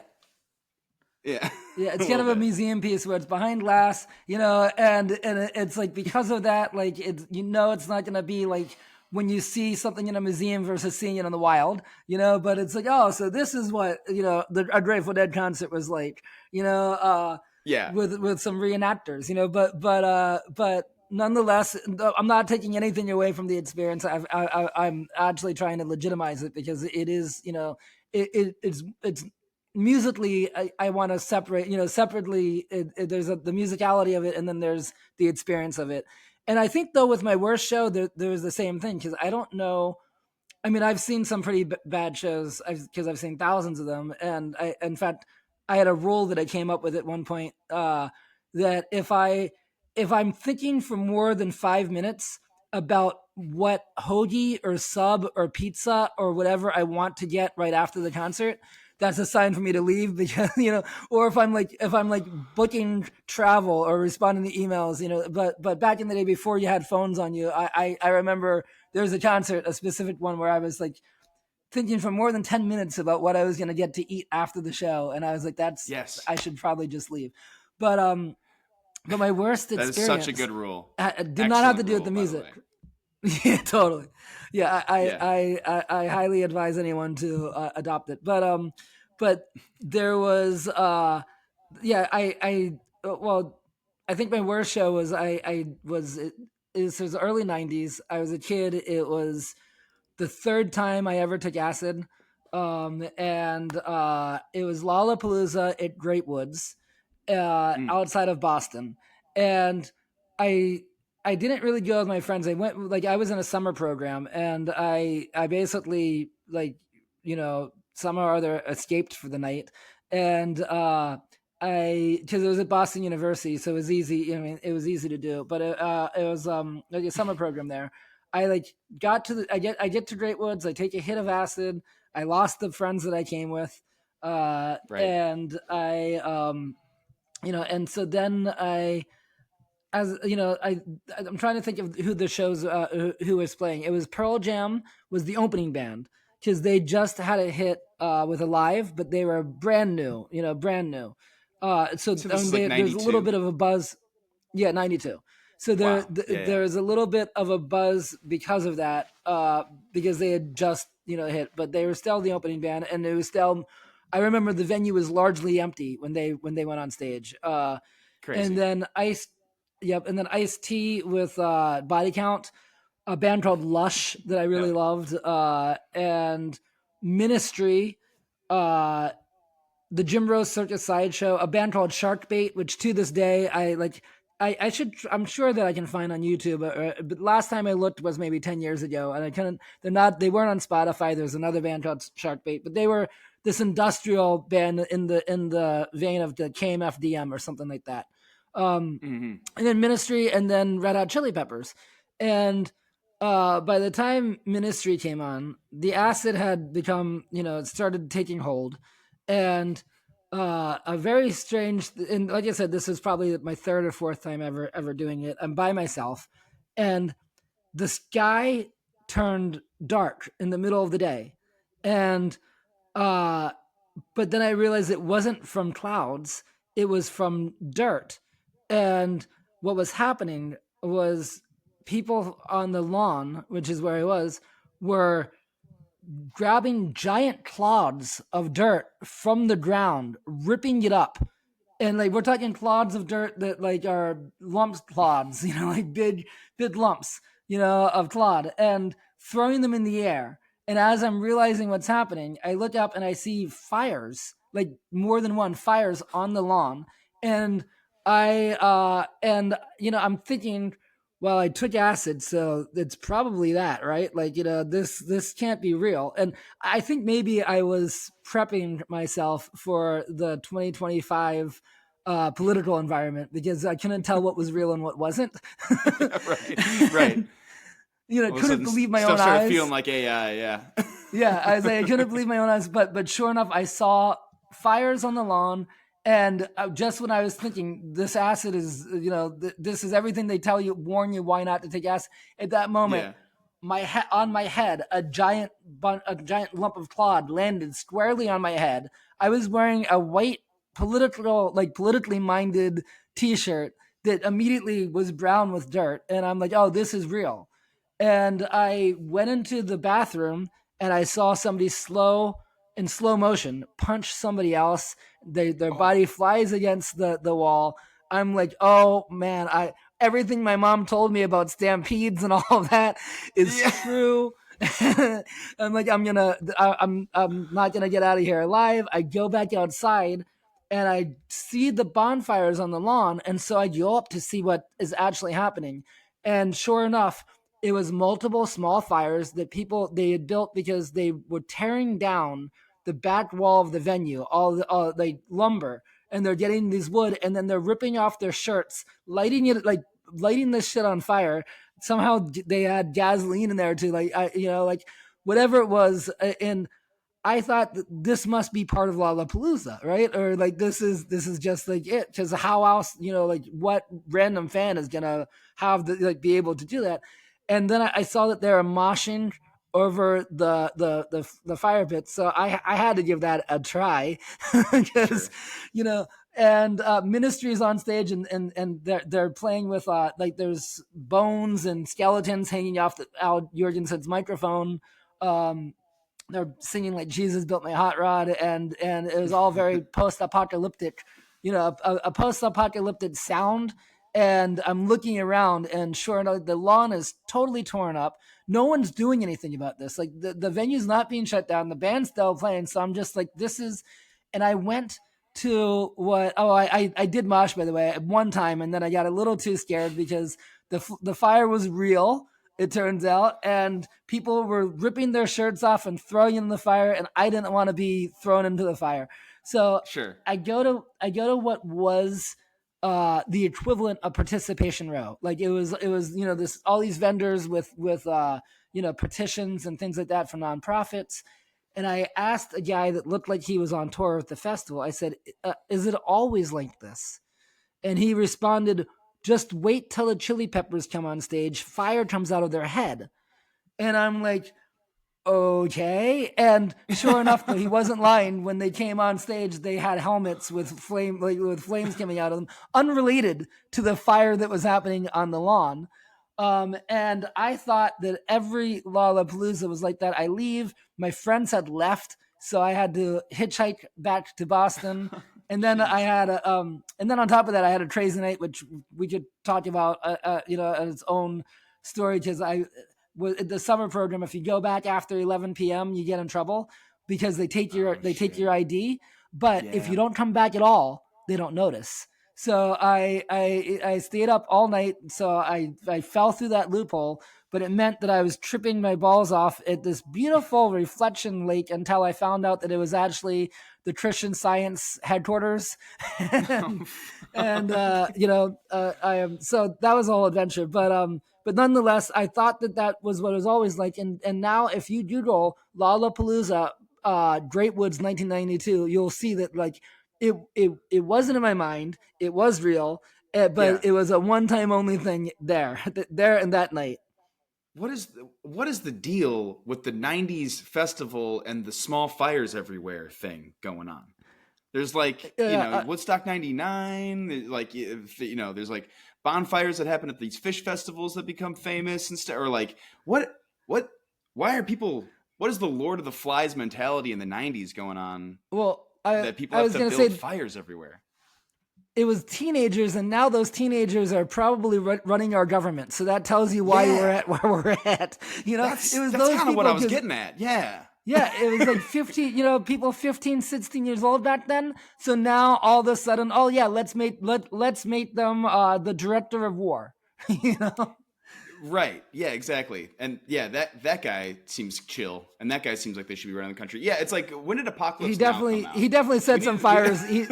yeah, yeah, a it's kind little of a bit. museum piece where it's behind glass, and it's like because of that, like it's it's not gonna be like when you see something in a museum versus seeing it in the wild, But it's like, oh, so this is what a Grateful Dead concert was like, Yeah, with some reenactors, but nonetheless, I'm not taking anything away from the experience. I'm actually trying to legitimize it because it is, it's musically. I want to separate, separately. There's the musicality of it, and then there's the experience of it. And I think though with my worst show, there's the same thing because I don't know. I mean, I've seen some pretty bad shows because I've seen thousands of them, and in fact, I had a rule that I came up with at one point that if I'm thinking for more than 5 minutes about what hoagie or sub or pizza or whatever I want to get right after the concert, that's a sign for me to leave because or if I'm like booking travel or responding to emails, but back in the day before you had phones on you, I remember there was a concert, a specific one where I was like thinking for more than 10 minutes about what I was going to get to eat after the show. And I was like, yes, I should probably just leave. But, um, but my worst that is such a experience good rule. did not have to Excellent do with rule, the by the music. way. Yeah, totally. Yeah, Yeah, I highly advise anyone to adopt it. but there was yeah, well, I think my worst show was I was it was early 90s. I was a kid. It was the third time I ever took acid. And it was Lollapalooza at Great Woods, Mm, outside of Boston. And I I didn't really go with my friends. I went like I was in a summer program, and I basically like somehow or other escaped for the night, and I because it was at Boston University, so it was easy. I mean, it was easy to do, but it was like a summer program there. I like got to I get to Great Woods. I take a hit of acid. I lost the friends that I came with, right. and and so then I as you know, I'm trying to think of who the shows who was playing. It was Pearl Jam was the opening band because they just had a hit with Alive, but they were brand new, brand new. So So I this mean, is like there's a little 92. bit of a buzz. Yeah, 92. So Wow. Yeah, yeah. there's a little bit of a buzz because of that, because they had just hit, but they were still the opening band, and it was still. I remember the venue was largely empty when they went on stage. And Crazy. then and then Ice T with Body Count, a band called Lush that I really Yep. loved, and Ministry, uh, the Jim Rose Circus Sideshow, a band called Sharkbait, which to this day I like. I should. I'm sure that I can find on YouTube, but last time I looked was maybe 10 years ago, and I couldn't. They're not. They weren't on Spotify. There's another band called Sharkbait, but they were this industrial band in the vein of the KMFDM or something like that. Um, Hmm. and then Ministry, and then Red Hot Chili Peppers. And by the time Ministry came on, the acid had become, it started taking hold, and a very strange. And like I said, this is probably my third or fourth time ever doing it. I'm by myself, and the sky turned dark in the middle of the day, and uh, but then I realized it wasn't from clouds; it was from dirt. And what was happening was people on the lawn, which is where I was, were grabbing giant clods of dirt from the ground, ripping it up. And like we're talking clods of dirt that like are lumps clods, like big lumps, of clod, and throwing them in the air. And as I'm realizing what's happening, I look up and I see fires, like more than one fires on the lawn. And I'm thinking, well, I took acid, so it's probably that, right? Like, this can't be real. And I think maybe I was prepping myself for the 2025 political environment because I couldn't tell what was real and what wasn't. Right. Right. And, All of a couldn't sudden, believe my own stuff started feeling eyes. like AI. Yeah. Yeah, I couldn't believe my own eyes, but sure enough, I saw fires on the lawn, and just when I was thinking this acid is, this is everything they tell you, warn you why not to take acid. At that moment, Yeah. on my head, a giant lump of clod landed squarely on my head. I was wearing a white politically minded T-shirt that immediately was brown with dirt, and I'm like, oh, this is real. And I went into the bathroom and I saw somebody in slow motion punch somebody else. Their Oh. body flies against the wall. I'm like, oh man, I everything my mom told me about stampedes and all of that is Yeah. true. I'm like, I'm not gonna get out of here alive. I go back outside and I see the bonfires on the lawn, and so I go up to see what is actually happening. And sure enough, it was multiple small fires that they had built because they were tearing down the back wall of the venue, all the like lumber, and they're getting these wood, and then they're ripping off their shirts, lighting this shit on fire. Somehow they had gasoline in there to like whatever it was, and I thought that this must be part of Lollapalooza, right? Or like this is just like it, because how else, like what random fan is gonna have be able to do that? And then I saw that they were moshing over the fire pit, so I had to give that a try because Sure. you know. And Ministry is on stage, and they're playing with there's bones and skeletons hanging off Al Jorgensen's microphone. Um, they're singing like Jesus built my hot rod, and it was all very post-apocalyptic, a post-apocalyptic sound. And I'm looking around, and sure enough, the lawn is totally torn up. No one's doing anything about this. Like the venue's not being shut down. The band's still playing. So I'm just like, this is, and I went to what, I did mosh, by the way, at one time. And then I got a little too scared because the fire was real, it turns out, and people were ripping their shirts off and throwing in the fire, and I didn't want to be thrown into the fire. So Sure. I go to what was the equivalent of participation row. Like it was this all these vendors with petitions and things like that for nonprofits. And I asked a guy that looked like he was on tour with the festival. I said, "Is it always like this?" And he responded, "Just wait till the Chili Peppers come on stage. Fire comes out of their head." And I'm like, okay. And sure enough, though, he wasn't lying. When they came on stage, they had helmets with flames coming out of them, unrelated to the fire that was happening on the lawn. And I thought that every Lollapalooza was like that. I leave. My friends had left, so I had to hitchhike back to Boston. And then I had and then on top of that, I had a crazy night, which we could talk about, on its own story, because the summer program, if you go back after 11 p.m., you get in trouble because they take your ID. But if you don't come back at all, they don't notice. So I stayed up all night. So I fell through that loophole, but it meant that I was tripping my balls off at this beautiful reflection lake until I found out that it was actually the Christian Science headquarters. and I am, so that was a whole adventure. But nonetheless, I thought that was what it was always like. And now if you Google Lollapalooza, Great Woods 1992, you'll see that like it wasn't in my mind. It was real, but it was a one-time only thing there and that night. What is the deal with the 90s festival and the small fires everywhere thing going on? There's like, Woodstock 99, like, there's like bonfires that happen at these Phish festivals that become famous and stuff. Or like, why are people, what is the Lord of the Flies mentality in the 90s going on? Well, that people have to build fires everywhere. It was teenagers, and now those teenagers are probably running our government. So that tells you why we're at where we're at. That's it was those kind of what I was getting at. Yeah. Yeah, it was like 15, people 15, 16 years old back then. So now all of a sudden, let's make them the director of war. Right. Yeah, exactly. And yeah, that guy seems chill, and that guy seems like they should be running the country. Yeah, it's like, when did Apocalypse Now come out? He definitely set some fires. He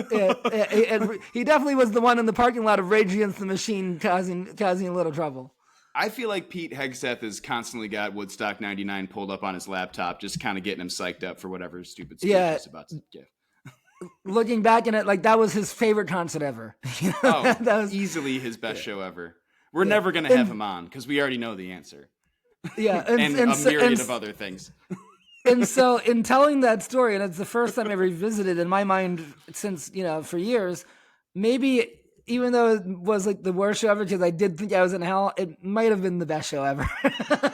definitely was the one in the parking lot of Rage Against the Machine causing a little trouble. I feel like Pete Hegseth has constantly got Woodstock 99 pulled up on his laptop, just kind of getting him psyched up for whatever stupid speech he's about to give. Looking back in it, like that was his favorite concert ever. That was easily his best show ever. We're never going to have him on because we already know the answer. Yeah. and a myriad of other things. And so in telling that story, and it's the first time I revisited in my mind since, for years, maybe even though it was like the worst show ever, because I did think I was in hell, it might have been the best show ever.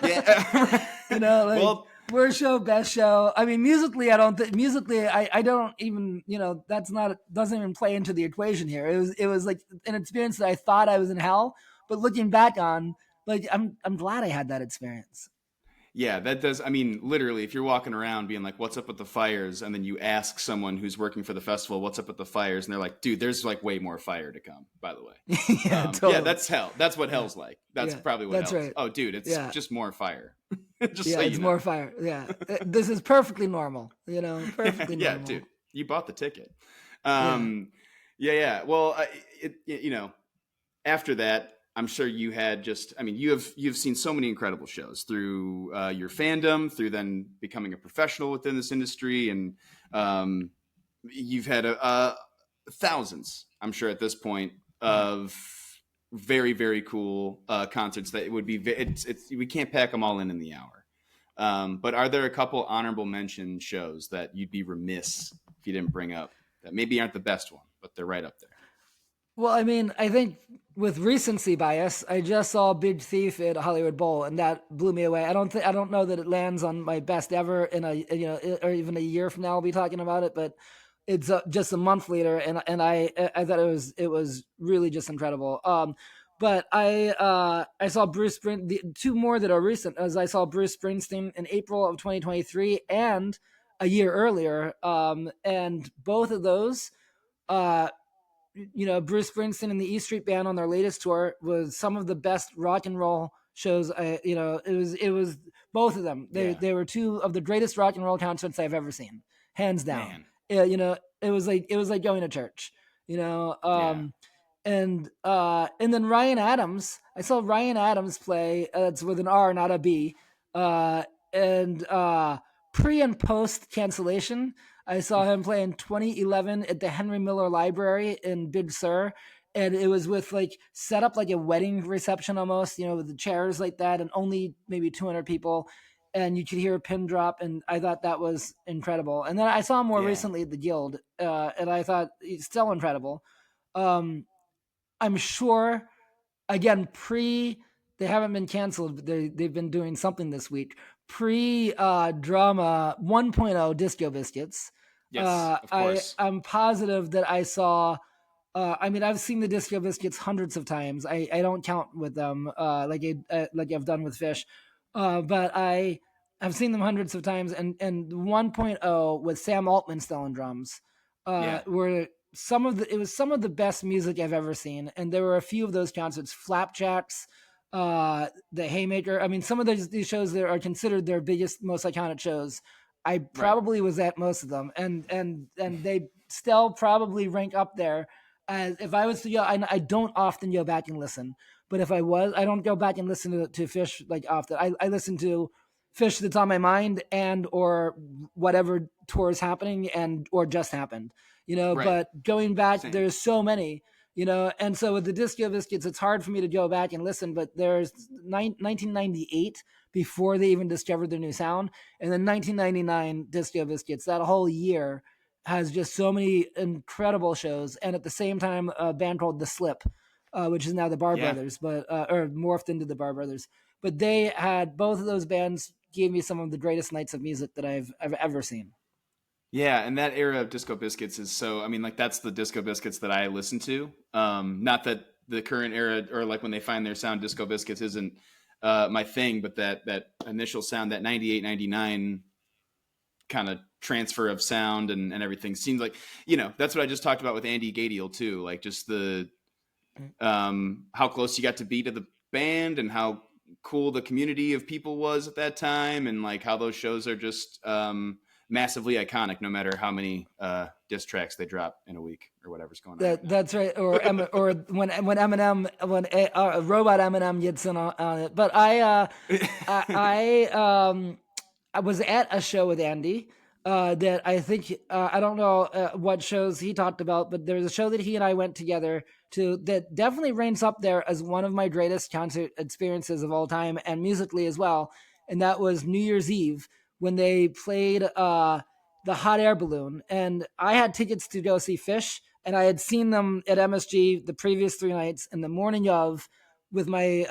Yeah. Worst show, best show. I mean, musically, I don't even, doesn't even play into the equation here. It was like an experience that I thought I was in hell, but looking back on, like, I'm glad I had that experience. Yeah, that does. I mean, literally, if you're walking around being like, "What's up with the fires?" and then you ask someone who's working for the festival, "What's up with the fires?" and they're like, "Dude, there's like way more fire to come." By the way, totally. Yeah, that's hell. That's what hell's like. That's probably what hell's. Right. Oh, dude, it's just more fire. It's more fire. Yeah, this is perfectly normal. Perfectly normal. Yeah, dude, you bought the ticket. Yeah. Well, after that, I'm sure you had you've seen so many incredible shows through your fandom, through then becoming a professional within this industry, and you've had thousands, I'm sure at this point, of very, very cool concerts that would be. We can't pack them all in the hour. But are there a couple honorable mention shows that you'd be remiss if you didn't bring up that maybe aren't the best one, but they're right up there? Well, I mean, I think with recency bias, I just saw Big Thief at Hollywood Bowl, and that blew me away. I don't know that it lands on my best ever in a or even a year from now. I'll be talking about it, but it's just a month later, and I thought it was really just incredible. But I saw the two more that are recent, as I saw Bruce Springsteen in April of 2023 and a year earlier, and both of those. Uh, Bruce Springsteen and the E Street Band on their latest tour was some of the best rock and roll shows. It was both of them. Yeah, They were two of the greatest rock and roll concerts I've ever seen, hands down. man. It was like going to church. You know, Yeah, and then Ryan Adams. I saw Ryan Adams play. It's with an R, not a B. Uh, and Pre and post cancellation, I saw him play in 2011 at the Henry Miller Library in Big Sur. And it was with like set up like a wedding reception almost, with the chairs like that, and only maybe 200 people. And you could hear a pin drop. And I thought that was incredible. And then I saw him more yeah, recently at the Guild, and I thought he's still incredible. Um, I'm sure, again, they haven't been canceled, but they've been doing something this week. Pre drama 1.0 Disco Biscuits. yes, of course. I'm positive that I saw. I mean, I've seen the Disco Biscuits hundreds of times. I don't count with them like I've done with Phish, but I've seen them hundreds of times. And 1.0 with Sam Altman still on drums, Yeah, were it was some of the best music I've ever seen. And there were a few of those concerts, Flapjacks, the Haymaker. I mean, some of these shows that are considered their biggest, most iconic shows. I right. probably was at most of them, and they still probably rank up there. As if I was to go, I don't often go back and listen, but if I was, I don't go back and listen to Phish like often. I listen to Phish that's on my mind and or whatever tour is happening and or just happened, Right. But going back, Same. there's so many, and so with the Disco Biscuits, it's hard for me to go back and listen. But there's 1998 before they even discovered their new sound, and then 1999 Disco Biscuits. That whole year has just so many incredible shows, and at the same time, a band called The Slip, which is now the Bar Yeah. Brothers, but or morphed into the Bar Brothers. But they had both of those bands gave me some of the greatest nights of music that I've ever seen. Yeah, and that era of Disco Biscuits is so. I mean, like that's the Disco Biscuits that I listen to. Not that the current era or like when they find their sound, Disco Biscuits isn't my thing, but that initial sound, that 98, 99 kind of transfer of sound and everything seems like that's what I just talked about with Andy Gadiel too. Like just the how close you got to be to the band and how cool the community of people was at that time, and like how those shows are just massively iconic no matter how many diss tracks they drop in a week or whatever's going on right now. That's right. Or when Eminem when robot Eminem gets in on it. But I was at a show with Andy that I think I don't know what shows he talked about, but there was a show that he and I went together to that definitely ranks up there as one of my greatest concert experiences of all time, and musically as well. And that was New Year's Eve when they played the Hot Air Balloon, and I had tickets to go see Phish, and I had seen them at MSG the previous 3 nights. And the morning of, with my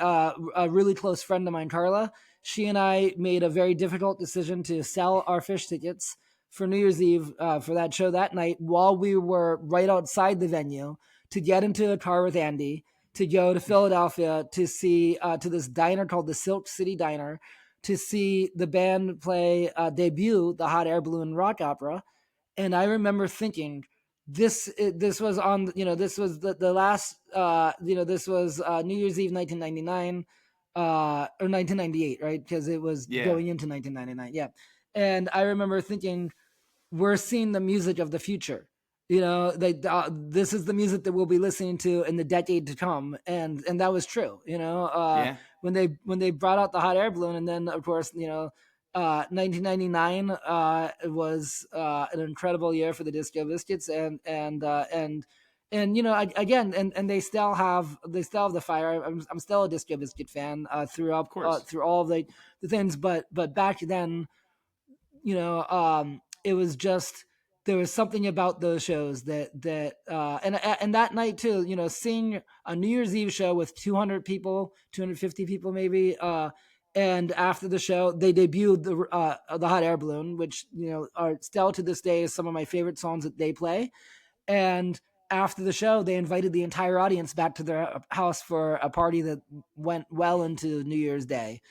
a really close friend of mine, Carla, she and I made a very difficult decision to sell our Phish tickets for New Year's Eve for that show that night while we were right outside the venue to get into a car with Andy to go to Philadelphia to see to this diner called the Silk City Diner to see the band play debut the Hot Air Balloon rock opera. And I remember thinking, this was on this was the last this was New Year's Eve 1999 or 1998, right? Because it was Yeah, going into 1999. Yeah. And I remember thinking, we're seeing the music of the future. This is the music that we'll be listening to in the decade to come, and that was true. yeah, When they brought out the hot air balloon, and then of course 1999 was an incredible year for the Disco Biscuits, and again, and they still have the fire. I'm still a Disco Biscuit fan of course. through all of the things, but back then, it was just there was something about those shows and that night too, seeing a New Year's Eve show with 200 people, 250 people maybe, and after the show they debuted the Hot Air Balloon, which are still to this day is some of my favorite songs that they play. And after the show, they invited the entire audience back to their house for a party that went well into New Year's Day,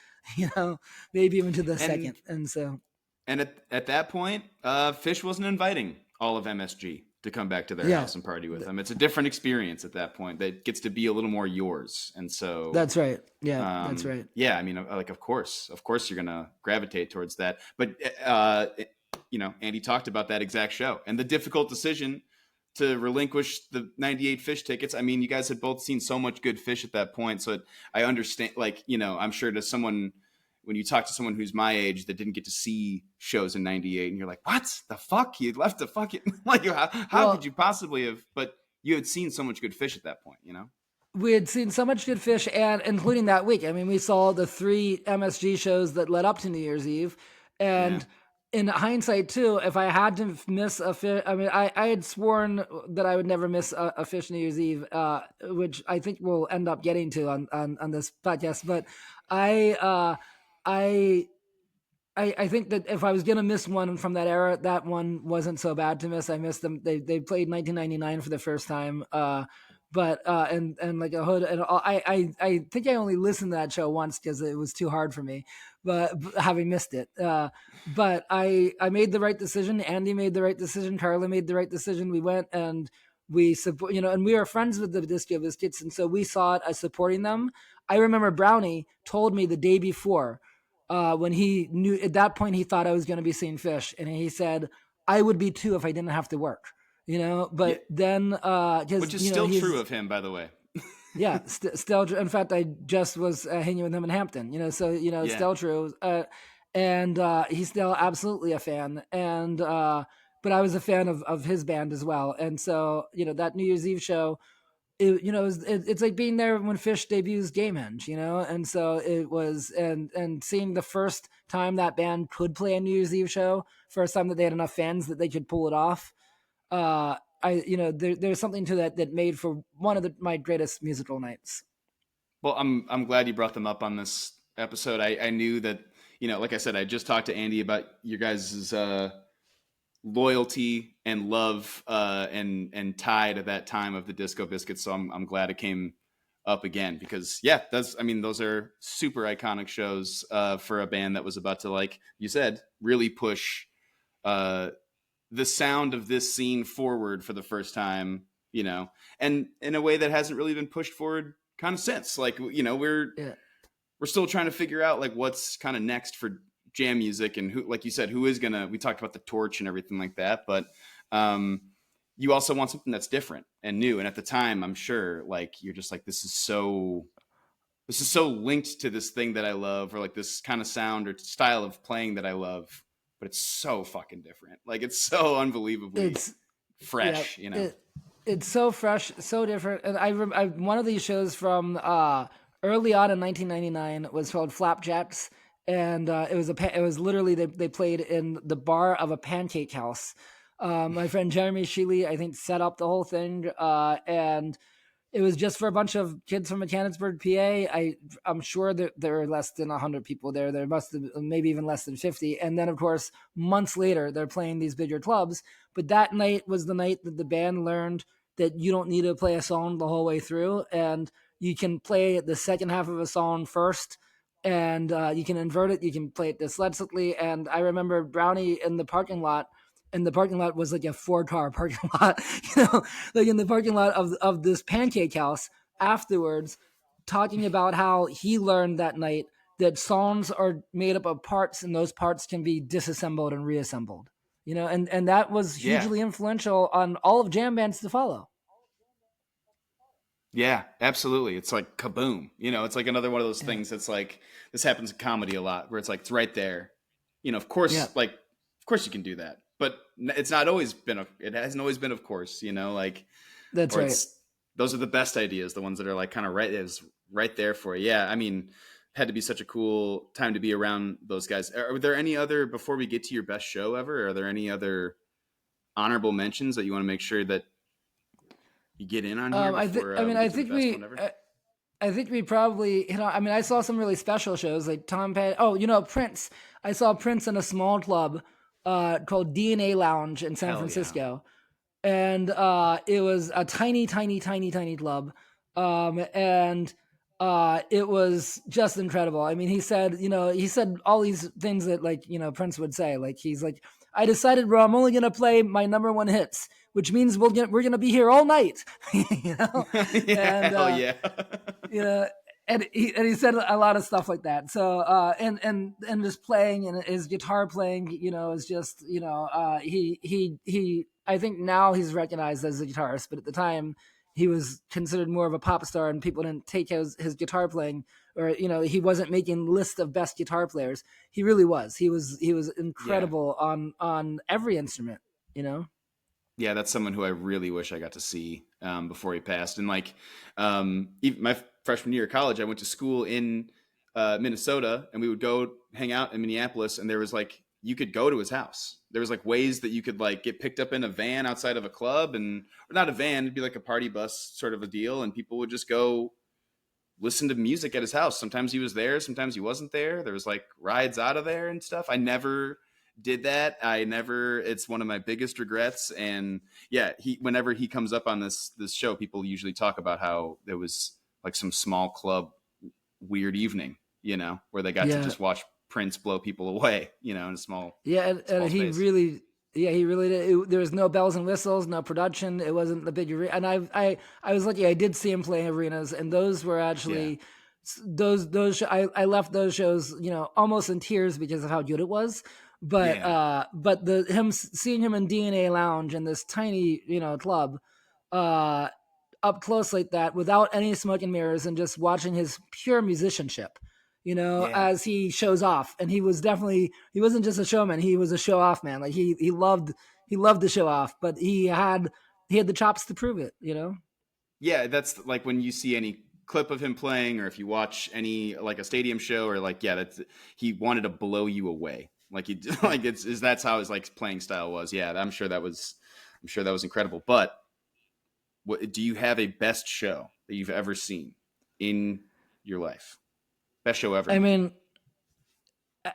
maybe even to the And second. And so, at that point, Phish wasn't inviting all of MSG to come back to their yeah, house and party with them. It's a different experience at that point that gets to be a little more yours. And so that's right. Yeah, that's right. Yeah, I mean, like, of course you're going to gravitate towards that. But, Andy talked about that exact show and the difficult decision to relinquish the 98 Phish tickets. I mean, you guys had both seen so much good Phish at that point. So I understand, like, I'm sure to someone, when you talk to someone who's my age that didn't get to see shows in 98 and you're like, what the fuck? You left the fucking, like, how could you possibly have, but you had seen so much good Phish at that point, We had seen so much good Phish, and including that week. I mean, we saw the 3 MSG shows that led up to New Year's Eve. And in hindsight too, if I had to miss a Phish, I mean, I had sworn that I would never miss a Phish New Year's Eve, which I think we'll end up getting to on this podcast. But I think that if I was gonna miss one from that era, that one wasn't so bad to miss. I missed them. They played 1999 for the first time. But and like a hood and I think I only listened to that show once because it was too hard for me, but having missed it. But I made the right decision. Andy made the right decision. Carla made the right decision. We went and we support, and we were friends with the Disco Biscuits, and so we saw it as supporting them. I remember Brownie told me the day before, when he knew at that point he thought I was going to be seeing Phish, and he said I would be too if I didn't have to work. But then which is still true of him, by the way. Yeah, still true. In fact, I just was hanging with him in Hampton. Still true. And he's still absolutely a fan. And but I was a fan of his band as well. And so that New Year's Eve show, it's like being there when Phish debuts Gamehenge, and so it was, and seeing the first time that band could play a New Year's Eve show, first time that they had enough fans that they could pull it off. There's something to that made for one of my greatest musical nights. Well, I'm glad you brought them up on this episode. I knew that, like I said, I just talked to Andy about your guys' loyalty and love and tie to that time of the Disco Biscuits. So I'm glad it came up again because those are super iconic shows for a band that was about to, like you said, really push the sound of this scene forward for the first time, and in a way that hasn't really been pushed forward kind of since. Like, we're still trying to figure out like what's kind of next for jam music and who, like you said, who is gonna. We talked about the torch and everything like that, but you also want something that's different and new. And at the time, I'm sure, like, you're just like, this is so linked to this thing that I love, or like this kind of sound or style of playing that I love. But it's so fucking different. Like, it's so unbelievably fresh, It's so fresh, so different. And I one of these shows from early on in 1999 was called Flapjacks, and it was literally they played in the bar of a pancake house. My friend Jeremy Sheely, I think, set up the whole thing, and it was just for a bunch of kids from Mechanicsburg, PA. I'm sure that there were less than 100 people there. There must have maybe even less than 50. And then, of course, months later, they're playing these bigger clubs. But that night was the night that the band learned that you don't need to play a song the whole way through. And you can play the second half of a song first, and you can invert it. You can play it dyslexic. And I remember Brownie in the parking lot, and the parking lot was like a 4-car parking lot, like in the parking lot of this pancake house afterwards, talking about how he learned that night that songs are made up of parts and those parts can be disassembled and reassembled, and that was hugely influential on all of jam bands to follow. Yeah, absolutely. It's like kaboom. It's like another one of those things that's like, this happens in comedy a lot where it's like, it's right there. Of course, of course you can do that. But it's not always been, it hasn't always been, of course, like, that's right. Those are the best ideas, the ones that are like kind of right there for you. Yeah. I mean, had to be such a cool time to be around those guys. Are there any other, before we get to your best show ever, are there any other honorable mentions that you want to make sure that you get in on here I think. before I mean, we get to the best one ever? I think we probably, I mean, I saw some really special shows like Tom Petty. Oh, Prince. I saw Prince in a small club called DNA Lounge in San Hell yeah. Francisco, and it was a tiny, tiny, tiny, tiny club, and it was just incredible. I mean, he said all these things that like Prince would say. Like he's like, I decided, bro, I'm only gonna play my number one hits, which means we're gonna be here all night, Yeah, and hell yeah. you know. And he said a lot of stuff like that. So and just playing and his guitar playing, is just he I think now he's recognized as a guitarist, but at the time he was considered more of a pop star, and people didn't take his guitar playing, or he wasn't making lists of best guitar players. He really was. He was Yeah. incredible on every instrument. Yeah, that's someone who I really wish I got to see before he passed. And like, even my freshman year of college, I went to school in Minnesota, and we would go hang out in Minneapolis. And there was like, you could go to his house. There was like ways that you could like get picked up in a van outside of a club, and or not a van, it'd be like a party bus sort of a deal, and people would just go listen to music at his house. Sometimes he was there, sometimes he wasn't there. There was like rides out of there and stuff. I never did that. It's one of my biggest regrets. And yeah, whenever he comes up on this show, people usually talk about how there was like some small club weird evening, where they got to Yeah, just watch Prince blow people away, in a small yeah, and he space. really, yeah, he really did. There was no bells and whistles, no production. It wasn't the big arena. And I was lucky. I did see him play in arenas, and those were Yeah. actually I left those shows, almost in tears because of how good it was. Yeah. But seeing him in DNA Lounge in this tiny, club, uh, up close like that without any smoke and mirrors, and just watching his pure musicianship, Yeah. as he shows off. And he wasn't just a showman, he was a show off man. Like he loved to show off, but he had the chops to prove it. Yeah, that's like when you see any clip of him playing, or if you watch any like a stadium show, or like, yeah, that's, he wanted to blow you away. Like he Yeah. like that's how his like playing style was. Yeah, I'm sure that was incredible. But do you have a best show that you've ever seen in your life? Best show ever, I maybe. mean,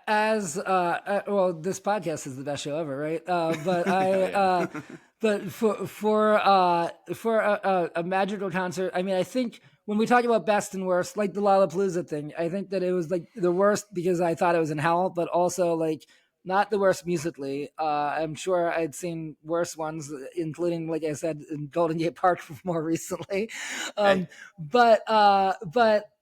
as well, this podcast is the best show ever, right? But Hell I yeah. but for a magical concert, I mean, I think when we talk about best and worst, like the Lollapalooza thing, I think that it was like the worst because I thought it was in hell, but also like not the worst musically. I'm sure I'd seen worse ones, including, like I said, in Golden Gate Park more recently. Hey. Um, but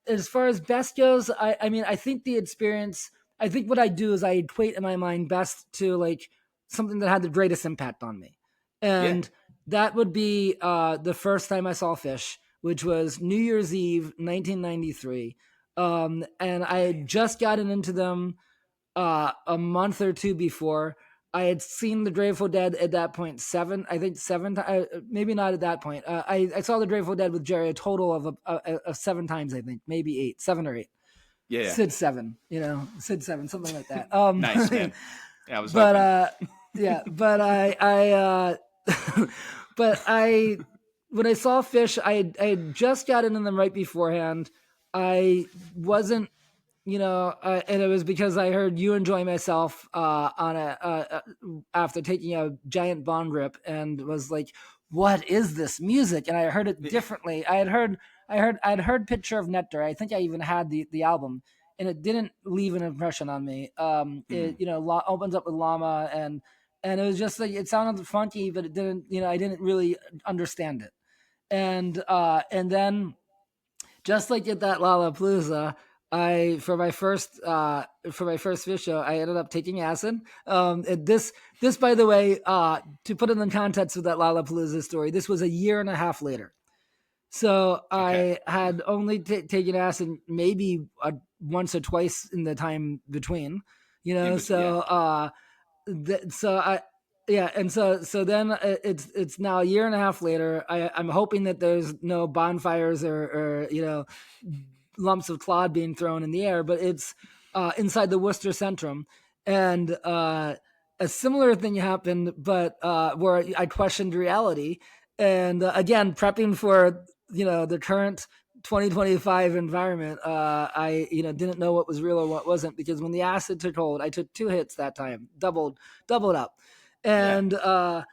as far as best goes, I mean, I think the experience. I think what I do is I equate in my mind best to like something that had the greatest impact on me, Yeah. and that would be the first time I saw Phish, which was New Year's Eve, 1993. And I had just gotten into them a month or two before. I had seen the Grateful Dead at that point I think seven, maybe not at that point. I saw the Grateful Dead with Jerry a total of 7 times, I think, maybe 8, 7 or 8. Yeah. Yeah. Sid 7, something like that. Nice, man. Yeah, I was but hoping. yeah, but but I when I saw Phish, I had just got into them right beforehand. I wasn't, and it was because I heard "You Enjoy Myself" on after taking a giant bong rip, and was like, "What is this music?" And I heard it differently. I'd heard "Picture of Nectar." I think I even had the album, and it didn't leave an impression on me. It Mhm. opens up with Llama, and it was just like it sounded funky, but it didn't. I didn't really understand it. And then just like at that Lollapalooza, I for my first Phish show, I ended up taking acid. This by the way, to put it in context with that Lollapalooza story, this was a year and a half later. So Okay. I had only taken acid maybe once or twice in the time between, In between, yeah. so I yeah, and so then it's now a year and a half later. I'm hoping that there's no bonfires or lumps of clod being thrown in the air, but it's inside the Worcester Centrum, and a similar thing happened, but where I questioned reality. And again, prepping for the current 2025 environment, I didn't know what was real or what wasn't, because when the acid took hold, I took 2 hits that time, doubled up, Yeah. and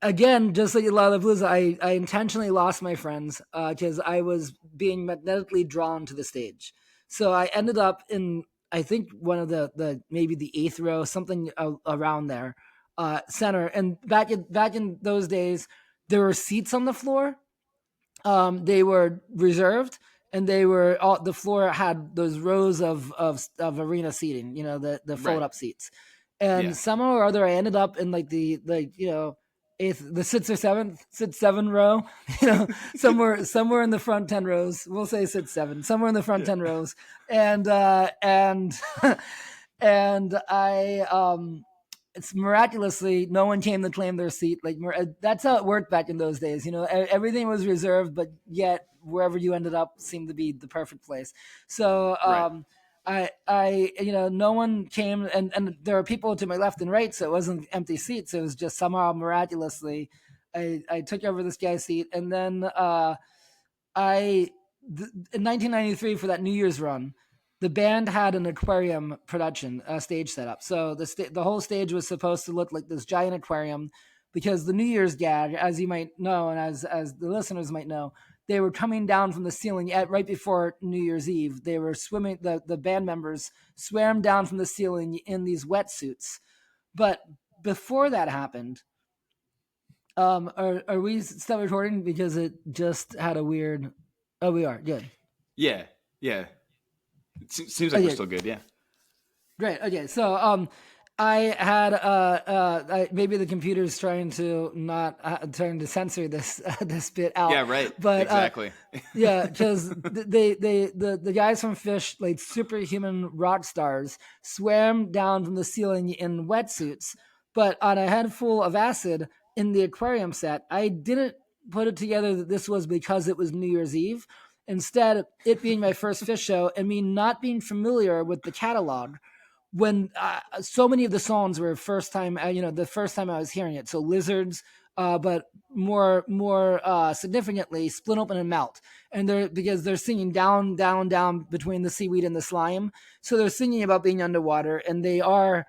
again, just like Lollapalooza, I intentionally lost my friends because I was being magnetically drawn to the stage. So I ended up in, I think, one of the maybe the 8th row, something around there, center. And back in those days, there were seats on the floor. They were reserved, and they were all, the floor had those rows of arena seating, the fold Right. up seats. And Yeah. somehow or other, I ended up in like the eighth, the sixth or sixth, 7 row, somewhere in the front 10 rows. We'll say sixth, seven, somewhere in the front Yeah. 10 rows, and and it's miraculously no one came to claim their seat. Like, that's how it worked back in those days. Everything was reserved, but yet wherever you ended up seemed to be the perfect place. So Right. no one came, and there were people to my left and right, so it wasn't empty seats. It was just somehow miraculously, I took over this guy's seat, and then in 1993, for that New Year's run, the band had an aquarium production stage set up. So the whole stage was supposed to look like this giant aquarium, because the New Year's gag, as you might know, and as the listeners might know, they were coming down from the ceiling right before New Year's Eve. They were swimming. The band members swam down from the ceiling in these wetsuits. But before that happened, are we still recording? Because it just had a weird. Oh, we are good. Yeah. Yeah. It seems like we're Okay, still good. Yeah. great. Okay, so I had maybe the computer's trying to not trying to censor this this bit out. Yeah. Right. But Exactly. yeah, because the guys from Phish, like superhuman rock stars, swam down from the ceiling in wetsuits, but on a head full of acid in the aquarium set. I didn't put it together that this was because it was New Year's Eve. Instead, it being my first Phish show and me not being familiar with the catalog, when so many of the songs were first time, the first time I was hearing it. So Lizards, but more significantly, Split Open and Melt. And because they're singing down, down, down between the seaweed and the slime. So they're singing about being underwater, and they are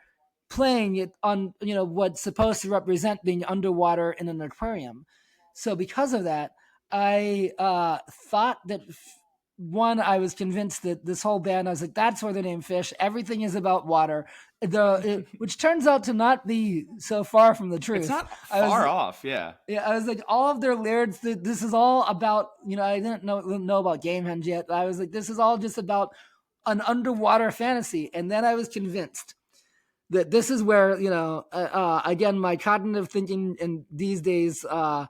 playing it on, what's supposed to represent being underwater in an aquarium. So because of that, I thought that one, I was convinced that this whole band, I was like, that's where the name Phish. Everything is about water, which turns out to not be so far from the truth. It's not I was, far off. Yeah. yeah, I was like, all of their lyrics, this is all about, I didn't know about Gamehenge yet. I was like, this is all just about an underwater fantasy. And then I was convinced that this is where, again, my cognitive thinking in these days, I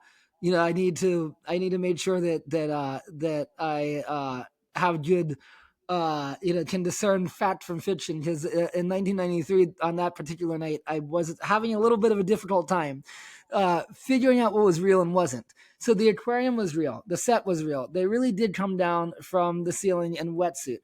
need to make sure that I have good, can discern fact from fiction. Because in 1993, on that particular night, I was having a little bit of a difficult time figuring out what was real and wasn't. So the aquarium was real, the set was real. They really did come down from the ceiling in wetsuit,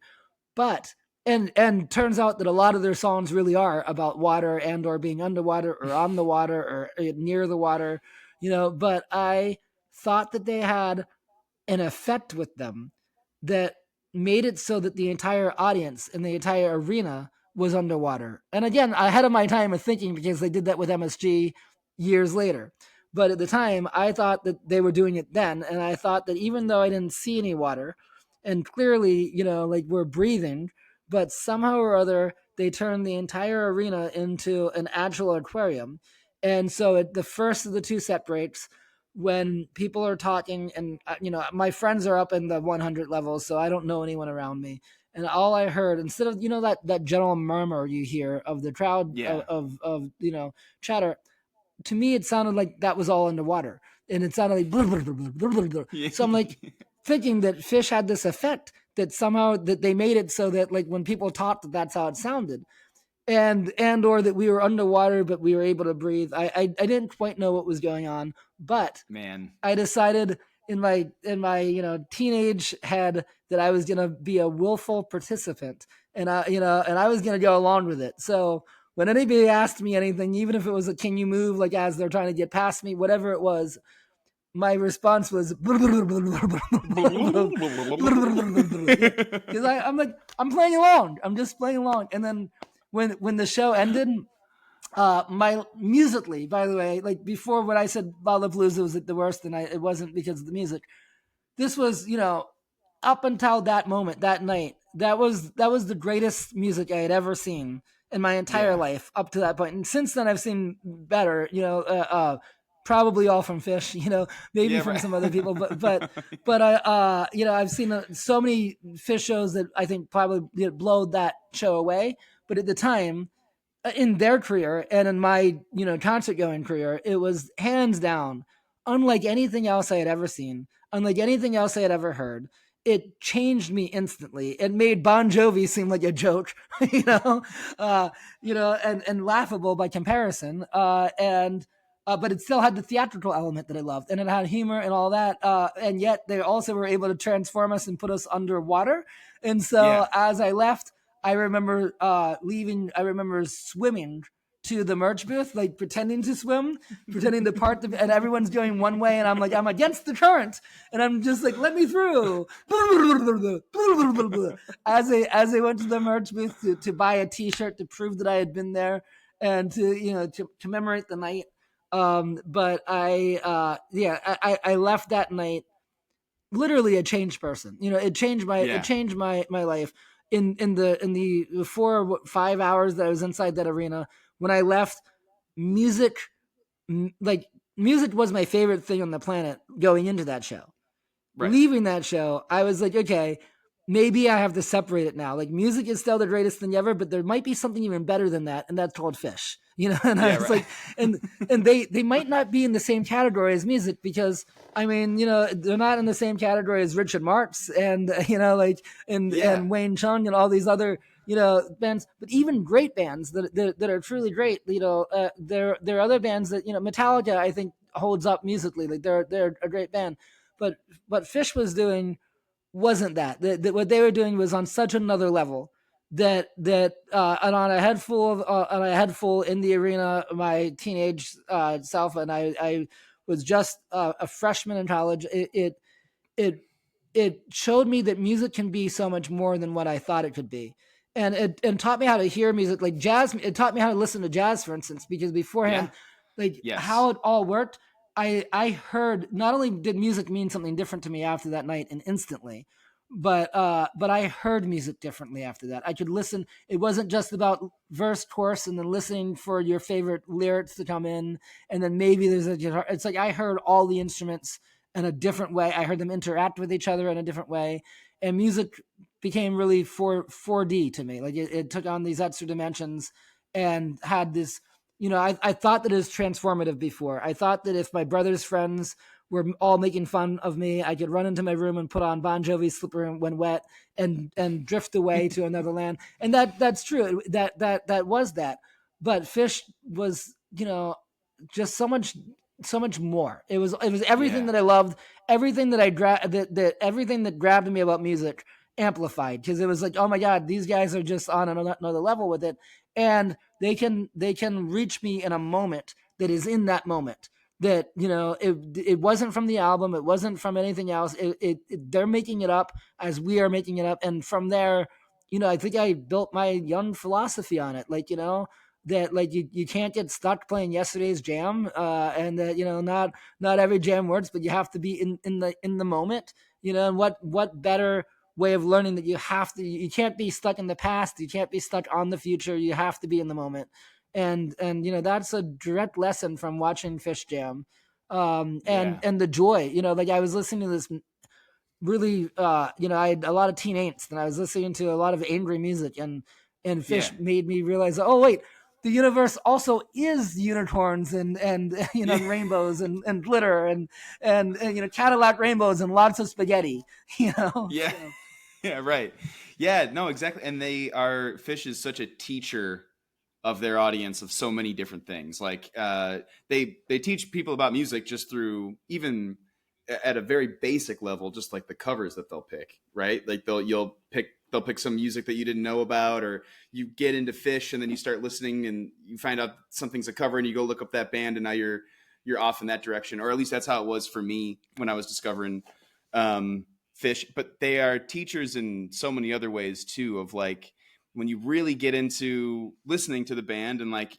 but and turns out that a lot of their songs really are about water and or being underwater or on the water or near the water, but I thought that they had an effect with them that made it so that the entire audience and the entire arena was underwater. And again, ahead of my time of thinking, because they did that with MSG years later. But at the time, I thought that they were doing it then. And I thought that even though I didn't see any water, and clearly, like we're breathing, but somehow or other, they turned the entire arena into an actual aquarium. And so at the first of the 2 set breaks, when people are talking, and my friends are up in the 100 levels, so I don't know anyone around me, and all I heard, instead of that general murmur you hear of the crowd Yeah. of chatter, to me it sounded like that was all underwater, and it sounded like blah, blah, blah, blah, blah, blah. So I'm like thinking that Phish had this effect, that somehow that they made it so that, like, when people talked, that's how it sounded, and or that we were underwater but we were able to breathe. I didn't quite know what was going on, but Man. I decided in my teenage head that I was gonna be a willful participant, and I was gonna go along with it. So when anybody asked me anything, even if it was a "Can you move?" like as they're trying to get past me, whatever it was, my response was because I'm like, I'm playing along. I'm just playing along. And then when the show ended, my musically, by the way, like before when I said Lollapalooza was the worst, and it wasn't because of the music. This was, up until that moment, that night, that was the greatest music I had ever seen in my entire Yeah. life up to that point. And since then, I've seen better, probably all from Phish, maybe Yeah, from right. some other people, but I, I've seen so many Phish shows that I think probably blow that show away. But at the time, in their career and in my concert going career, it was hands down unlike anything else I had ever seen, unlike anything else I had ever heard. It changed me instantly. It made Bon Jovi seem like a joke, and laughable by comparison. And But it still had the theatrical element that I loved, and it had humor and all that. And yet they also were able to transform us and put us underwater. And so Yeah. as I left, I remember leaving. I remember swimming to the merch booth, like pretending to swim, pretending to and everyone's going one way, and I'm like, I'm against the current, and I'm just like, let me through. As I went to the merch booth to buy a T-shirt to prove that I had been there and to commemorate the night. But I left that night literally a changed person. It Yeah. changed my life in the 4 5 hours that I was inside that arena. When I left, music like music was my favorite thing on the planet going into that show. Right. Leaving that show, I was like, okay, maybe I have to separate it now. Like music is still the greatest thing ever, but there might be something even better than that, and that's called Phish. And I Yeah, was right. like, and they might not be in the same category as music because I mean, they're not in the same category as Richard Marx and Yeah. and Wayne Chung and all these other bands, but even great bands that are truly great. There are other bands that Metallica I think holds up musically. Like they're a great band, but what Phish was doing wasn't that. What they were doing was on such another level and on a head full in the arena, my teenage self, and I was just a freshman in college. It it showed me that music can be so much more than what I thought it could be. And it taught me how to hear music like jazz. It taught me how to listen to jazz, for instance, because beforehand, Yeah. like Yes. how it all worked, I heard not only did music mean something different to me after that night and instantly, but I heard music differently after that. I could listen. It wasn't just about verse, chorus, and then listening for your favorite lyrics to come in, and then maybe there's a guitar. It's like I heard all the instruments in a different way. I heard them interact with each other in a different way, and music became really 4D to me. Like it took on these extra dimensions and had this. I thought that it was transformative before. I thought that if my brother's friends were all making fun of me, I could run into my room and put on Bon Jovi's "Slippery When Wet" and drift away to another land. And that's true. That was that. But Phish was, just so much more. It was everything Yeah. that I loved, everything that that everything that grabbed me about music amplified because it was like, oh my god, these guys are just on another level with it, and they can reach me in a moment that is in that moment. That it wasn't from the album, it wasn't from anything else. They're making it up as we are making it up, and from there, I think I built my young philosophy on it. Like that like you can't get stuck playing yesterday's jam, and that not every jam works, but you have to be in the moment. And what better way of learning that you can't be stuck in the past, you can't be stuck on the future, you have to be in the moment. And that's a direct lesson from watching Phish jam. And Yeah. and the joy, like I was listening to this really I had a lot of teen angst and I was listening to a lot of angry music, and Yeah. Phish made me realize, oh wait, the universe also is unicorns and Yeah. rainbows and glitter and Cadillac rainbows and lots of spaghetti. Yeah. So Yeah, right. Yeah, no, exactly. And Phish is such a teacher of their audience of so many different things. Like they teach people about music just through even at a very basic level, just like the covers that they'll pick, right? Like they'll pick some music that you didn't know about, or you get into Phish and then you start listening and you find out something's a cover and you go look up that band and now you're off in that direction. Or at least that's how it was for me when I was discovering Phish. But they are teachers in so many other ways too, of like when you really get into listening to the band and like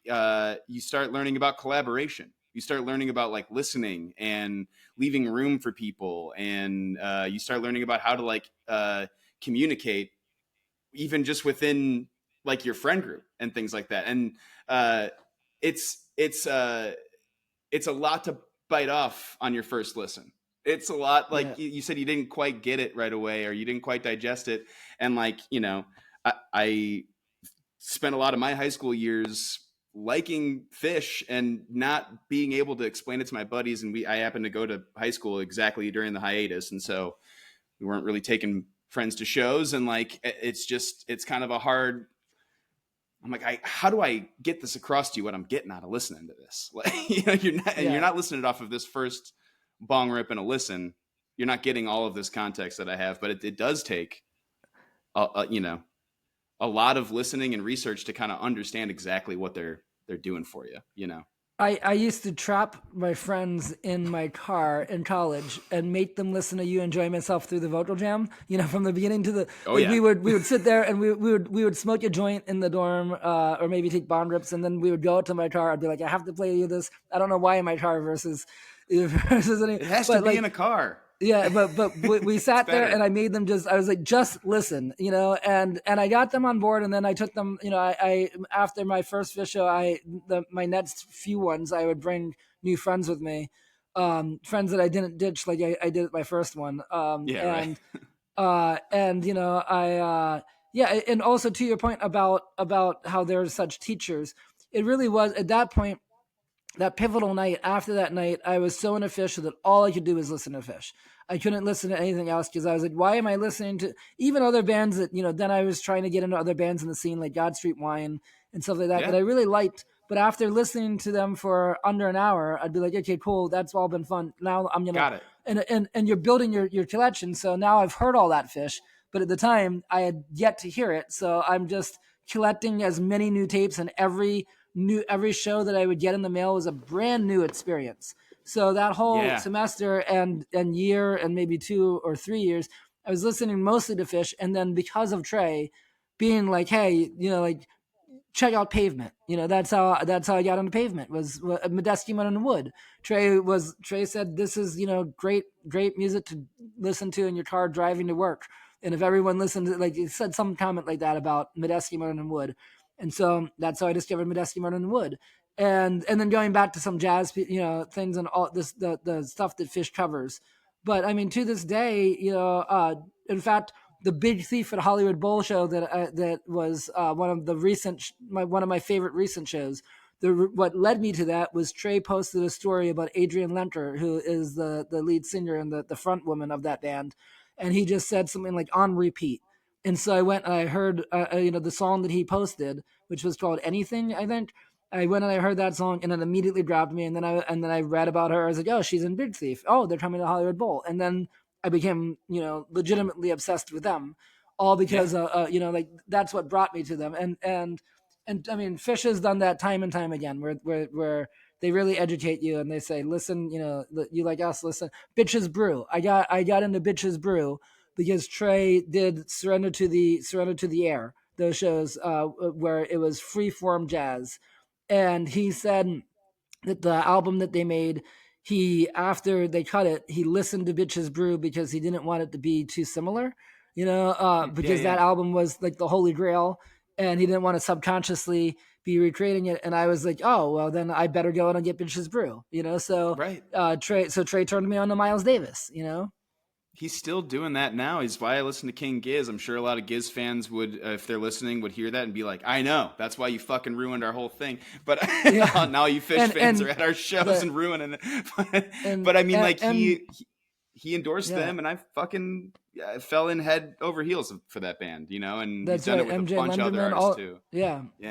you start learning about collaboration. You start learning about like listening and leaving room for people, and you start learning about how to like communicate even just within like your friend group and things like that. And it's a lot to bite off on your first listen. It's a lot, like you said, you didn't quite get it right away, or you didn't quite digest it. And like, you know, I spent a lot of my high school years liking Phish and not being able to explain it to my buddies. And I happened to go to high school exactly during the hiatus. And so we weren't really taking friends to shows. And like, it's kind of a hard, I'm like, how do I get this across to you? What I'm getting out of listening to this? Like, you know, you're not listening off of this first bong rip and a listen. You're not getting all of this context that I have, but it does take, you know, a lot of listening and research to kind of understand exactly what they're doing for you, you know? I used to trap my friends in my car in college and make them listen to You Enjoy Myself Through the Vocal Jam, you know, from the beginning to the, we would sit there and we would smoke a joint in the dorm, or maybe take bond rips. And then we would go out to my car. I'd be like, I have to play you this. I don't know why in my car versus any, it has to be like, in a car. Yeah, but we sat there and I made them I was like, just listen, you know, and I got them on board, and then I took them, you know, I after my first Phish show, my next few ones, I would bring new friends with me, friends that I didn't ditch like I did at my first one, and you know, and also to your point about how there's such teachers, it really was at that point. That pivotal night, after that night, I was so into Phish that all I could do was listen to Phish. I couldn't listen to anything else because I was like, why am I listening to even other bands that, you know, then I was trying to get into other bands in the scene like God Street Wine and stuff like that I really liked. But after listening to them for under an hour, I'd be like, okay, cool, that's all been fun. Now I'm going to, and you're building your collection. So now I've heard all that Phish, but at the time I had yet to hear it. So I'm just collecting as many new tapes, and every show that I would get in the mail was a brand new experience. So that whole semester and year and maybe 2 or 3 years, I was listening mostly to Phish. And then because of Trey being like, hey, you know, like, check out Pavement. You know, that's how I got on the Pavement, was Medeski Mud and Wood. Trey said, this is, you know, great music to listen to in your car driving to work. And if everyone listened, like, he said some comment like that about Medeski Mud and Wood. And so that's how I discovered Medeski Martin Wood. And then going back to some jazz, you know, things and all this, the stuff that Phish covers. But I mean, to this day, you know, in fact, the Big Thief at Hollywood Bowl show that was one of my favorite recent shows. What led me to that was Trey posted a story about Adrian Lenter, who is the lead singer and the front woman of that band. And he just said something like, on repeat. And so I went and I heard, you know, the song that he posted, which was called Anything, I think. I went and I heard that song, and it immediately grabbed me. And then I read about her. I was like, oh, she's in Big Thief. Oh, they're coming to Hollywood Bowl. And then I became, you know, legitimately obsessed with them, all because, you know, like, that's what brought me to them. And I mean, Phish has done that time and time again, where they really educate you and they say, listen, you know, you like us, listen. Bitches Brew. I got into Bitches Brew because Trey did Surrender to the Air, those shows where it was free-form jazz. And he said that the album that they made, after they cut it, he listened to Bitches Brew because he didn't want it to be too similar, you know, because that album was like the Holy Grail, and he didn't want to subconsciously be recreating it. And I was like, oh, well, then I better go out and get Bitches Brew, you know? So Trey turned me on to Miles Davis, you know? He's still doing that now. He's why I listen to King Giz. I'm sure a lot of Giz fans would, if they're listening, would hear that and be like, I know. That's why you fucking ruined our whole thing. But now you Phish fans are at our shows and ruining it. But I mean, he endorsed them, and I fucking fell in head over heels for that band, you know? And he's done it with a bunch of other artists, too.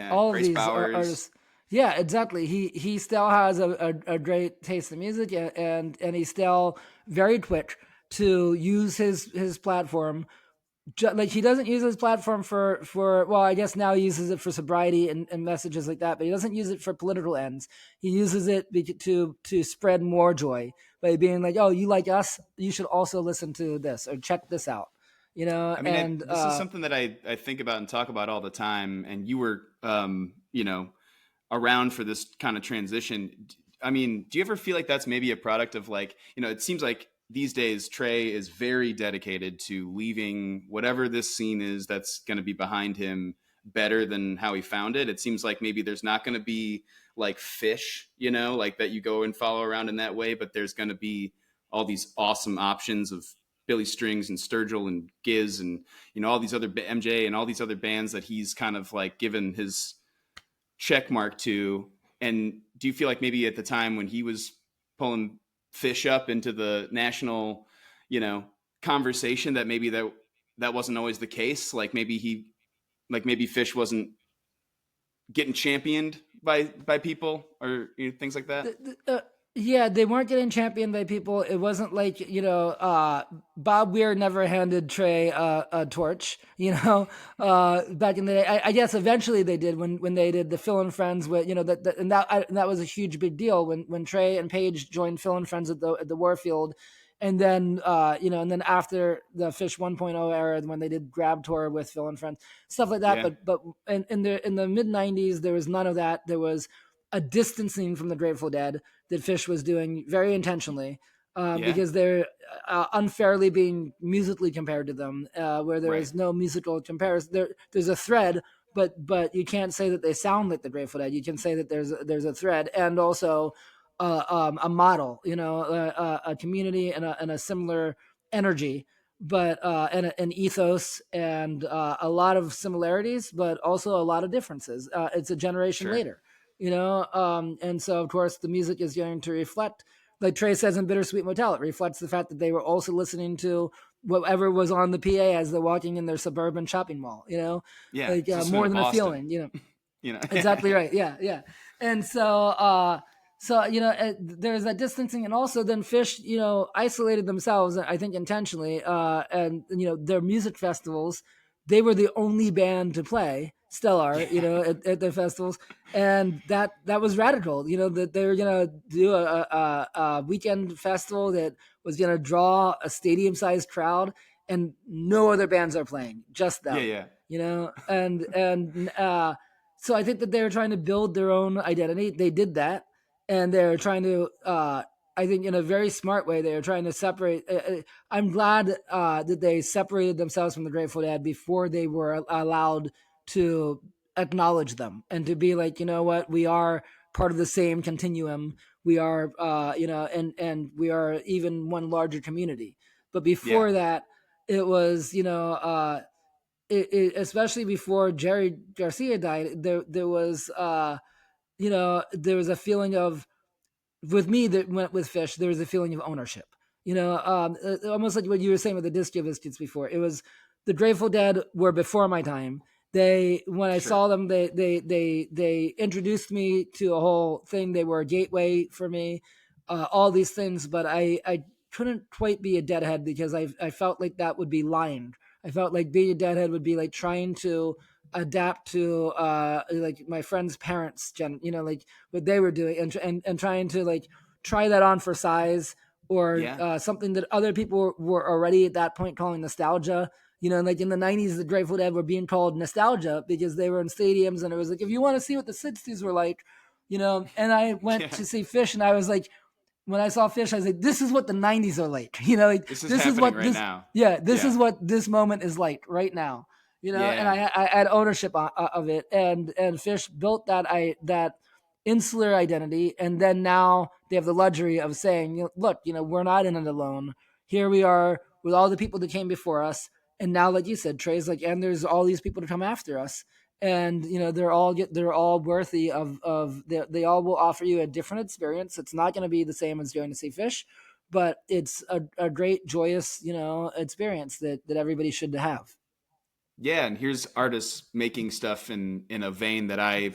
All Grace of these Bowers. artists. Yeah, exactly. He still has a great taste in music, and he's still very quick to use his platform. Like he doesn't use his platform for well, I guess now he uses it for sobriety and messages like that, but he doesn't use it for political ends. He uses it to spread more joy by being like, oh, you like us, you should also listen to this or check this out, I mean, and this is something that I think about and talk about all the time. And you were, around for this kind of transition. I mean, do you ever feel like that's maybe a product of like, it seems like these days Trey is very dedicated to leaving whatever this scene is that's going to be behind him better than how he found it. It seems like maybe there's not going to be like Phish, like that you go and follow around in that way, but there's going to be all these awesome options of Billy Strings and Sturgill and Giz and all these other MJ and all these other bands that he's kind of like given his check mark to. And do you feel like maybe at the time when he was pulling Phish up into the national, you know, conversation, that maybe that wasn't always the case? Like maybe Phish wasn't getting championed by people or things like that. yeah, they weren't getting championed by people. It wasn't like Bob Weir never handed Trey a torch. Back in the day, I guess eventually they did when they did the Phil and Friends with that was a huge big deal when Trey and Page joined Phil and Friends at the Warfield. And then, and then after the Phish 1.0 era, when they did Grab Tour with Phil and Friends, stuff like that. Yeah. But in the mid '90s, there was none of that. There was a distancing from the Grateful Dead that Phish was doing very intentionally, Yeah. because they're unfairly being musically compared to them, where there Right. is no musical comparison. There's a thread, but you can't say that they sound like the Grateful Dead. You can say that there's a thread, and also a model, a community and a similar energy, but and an ethos and a lot of similarities, but also a lot of differences. It's a generation Sure. later, and so of course the music is going to reflect, like Trey says in Bittersweet Motel, it reflects the fact that they were also listening to whatever was on the PA as they're walking in their suburban shopping mall, Yeah. like It's listening more to than a Boston. feeling, You know. exactly right. Yeah, yeah. And so there's that distancing, and also then Phish, isolated themselves, I think intentionally, and their music festivals, they were the only band to play Stellar, Yeah. at their festivals, and that was radical. That they were gonna do a weekend festival that was gonna draw a stadium-sized crowd, and no other bands are playing, just Yeah. them. Yeah. And so I think that they were trying to build their own identity. They did that, and they're trying to. I think in a very smart way, they were trying to separate. I'm glad that they separated themselves from the Grateful Dead before they were allowed to acknowledge them and to be like, you know what, we are part of the same continuum. We are, and we are even one larger community. But Yeah. before that, it was, especially before Jerry Garcia died, there was there was a feeling of, with me that went with Phish, there was a feeling of ownership. Almost like what you were saying with the Disco Biscuits before. It was the Grateful Dead were before my time. When I Sure. saw them, they introduced me to a whole thing. They were a gateway for me, all these things. But I couldn't quite be a Deadhead because I felt like that would be lying. I felt like being a Deadhead would be like trying to adapt to like my friend's parents, like what they were doing, and trying to like try that on for size, or Yeah. something that other people were already at that point calling nostalgia. Like in the '90s, the Grateful Dead were being called nostalgia because they were in stadiums, and it was like, if you want to see what the '60s were like, And I went Yeah. to see Phish, and I was like, when I saw Phish, I was like, this is what the '90s are like. Like This is this is happening what right this, now. yeah, this Yeah. is what this moment is like right now. And Yeah. I had ownership of it, and Phish built that insular identity, and then now they have the luxury of saying, look, we're not in it alone. Here we are with all the people that came before us, and now, like you said, Trey's like, and there's all these people to come after us, and they're all worthy of they all will offer you a different experience. It's not going to be the same as going to see Phish, but it's a great joyous experience that everybody should have. Yeah. And here's artists making stuff in a vein that I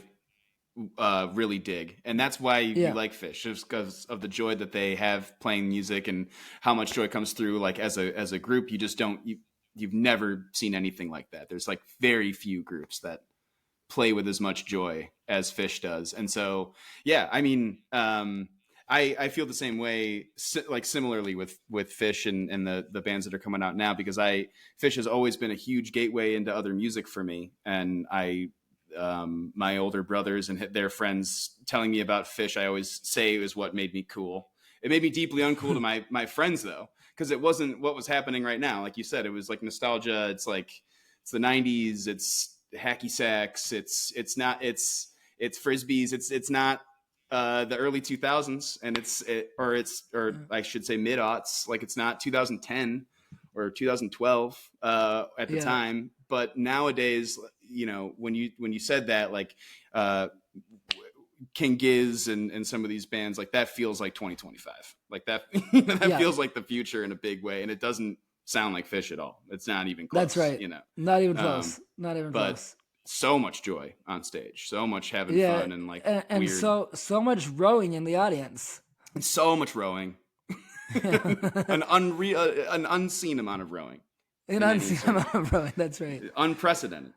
really dig, and that's why you Yeah. like Phish, just because of the joy that they have playing music and how much joy comes through. Like as a group, you just don't you've never seen anything like that. There's like very few groups that play with as much joy as Phish does, and so yeah, I mean, I feel the same way, like similarly with Phish and the bands that are coming out now, because Phish has always been a huge gateway into other music for me, and my older brothers and their friends telling me about Phish, I always say it was what made me cool. It made me deeply uncool to my friends though, because it wasn't what was happening right now. Like you said, it was like nostalgia. It's like it's the '90s. It's hacky sacks. It's frisbees. It's not the early 2000s, and or I should say mid aughts. Like it's not 2010 or 2012 at the time. But nowadays, you know, when you said that, like King Giz and some of these bands, like that feels like 2025. Like that feels like the future in a big way, and it doesn't sound like Phish at all. It's not even close. That's right. You know, not even close. Not even but close. So much joy on stage, so much having fun, and like and weird. so much rowing in the audience. And so much rowing. an unseen amount of rowing. An unseen amount of rowing. That's right. Unprecedented.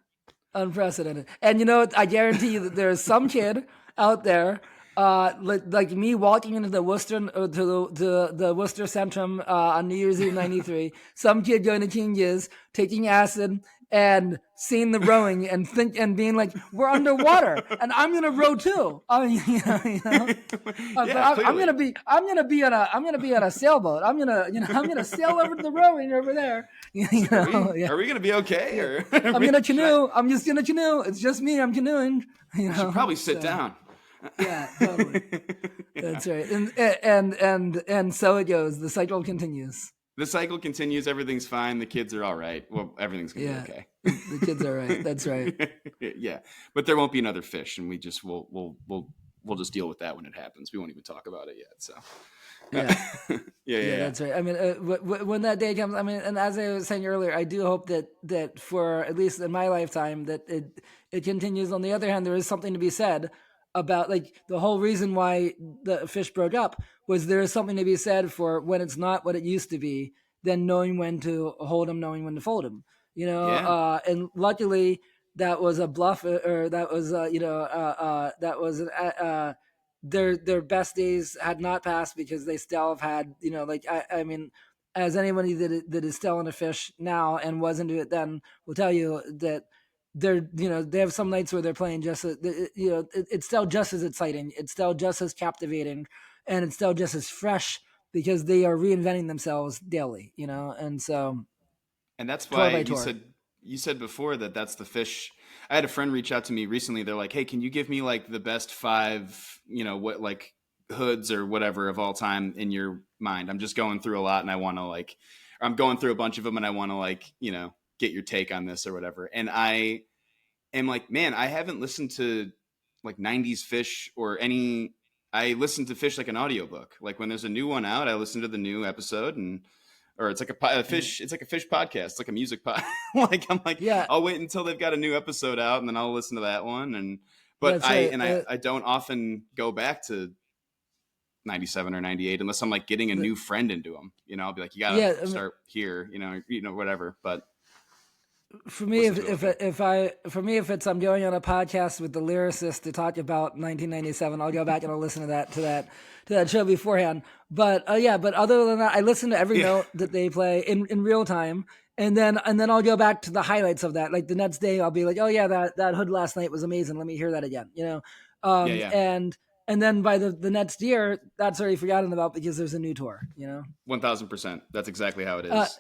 And you know, I guarantee you that there's some kid out there, like me, walking into the Worcester the Worcester Centrum on New Year's Eve '93. Some kid going to King Giz, taking acid, and seeing the rowing and being like, we're underwater and I'm gonna row too. I'm gonna be on a sailboat. I'm gonna sail over to the rowing over there. Are we gonna be okay? Or I'm gonna canoe. I'm just gonna canoe. It's just me. I'm canoeing. You should probably sit down. Yeah, totally. That's right. And so it goes. The cycle continues. The cycle continues. Everything's fine. The kids are all right. Well, everything's gonna be okay. The kids are right. That's right. Yeah, but there won't be another Phish, and we'll just deal with that when it happens. We won't even talk about it yet. So. Yeah. That's right. I mean, when that day comes, I mean, and as I was saying earlier, I do hope that for at least in my lifetime that it continues. On the other hand, there is something to be said about like the whole reason why the Phish broke up was there is something to be said for when it's not what it used to be, then knowing when to hold them, knowing when to fold them, you know. And luckily that was a bluff, or that was that was their best days had not passed, because they still have had, you know, like I mean, as anybody that is still into Phish now and was into it then will tell you that they're, you know, they have some nights where they're playing just, you know, it's still just as exciting, it's still just as captivating, and it's still just as fresh because they are reinventing themselves daily, you know. And so, and that's why you said before that's the Phish. I had a friend reach out to me recently. They're like, hey, can you give me like the best 5, you know, what like hoods or whatever of all time in your mind? I'm just going through a lot, and I want to I'm going through a bunch of them, and I want to you know, get your take on this or whatever. And I am like, man, I haven't listened to like 90s Phish I listen to Phish like an audiobook. Like when there's a new one out, I listen to the new episode, or it's like a Phish. It's like a Phish podcast. It's like a music pod. I'll wait until they've got a new episode out, and then I'll listen to that one. But I don't often go back to 97 or 98 unless I'm like getting a new friend into them. You know, I'll be like, you gotta start here. You know, whatever. But for me, if it's I'm going on a podcast with the lyricist to talk about 1997, I'll go back and I'll listen to that show beforehand. But but other than that, I listen to every note that they play in real time, and then I'll go back to the highlights of that. Like the next day, I'll be like, oh yeah, that hood last night was amazing. Let me hear that again. You know, and then by the next year, that's already forgotten about because there's a new tour, you know? 1000%. That's exactly how it is.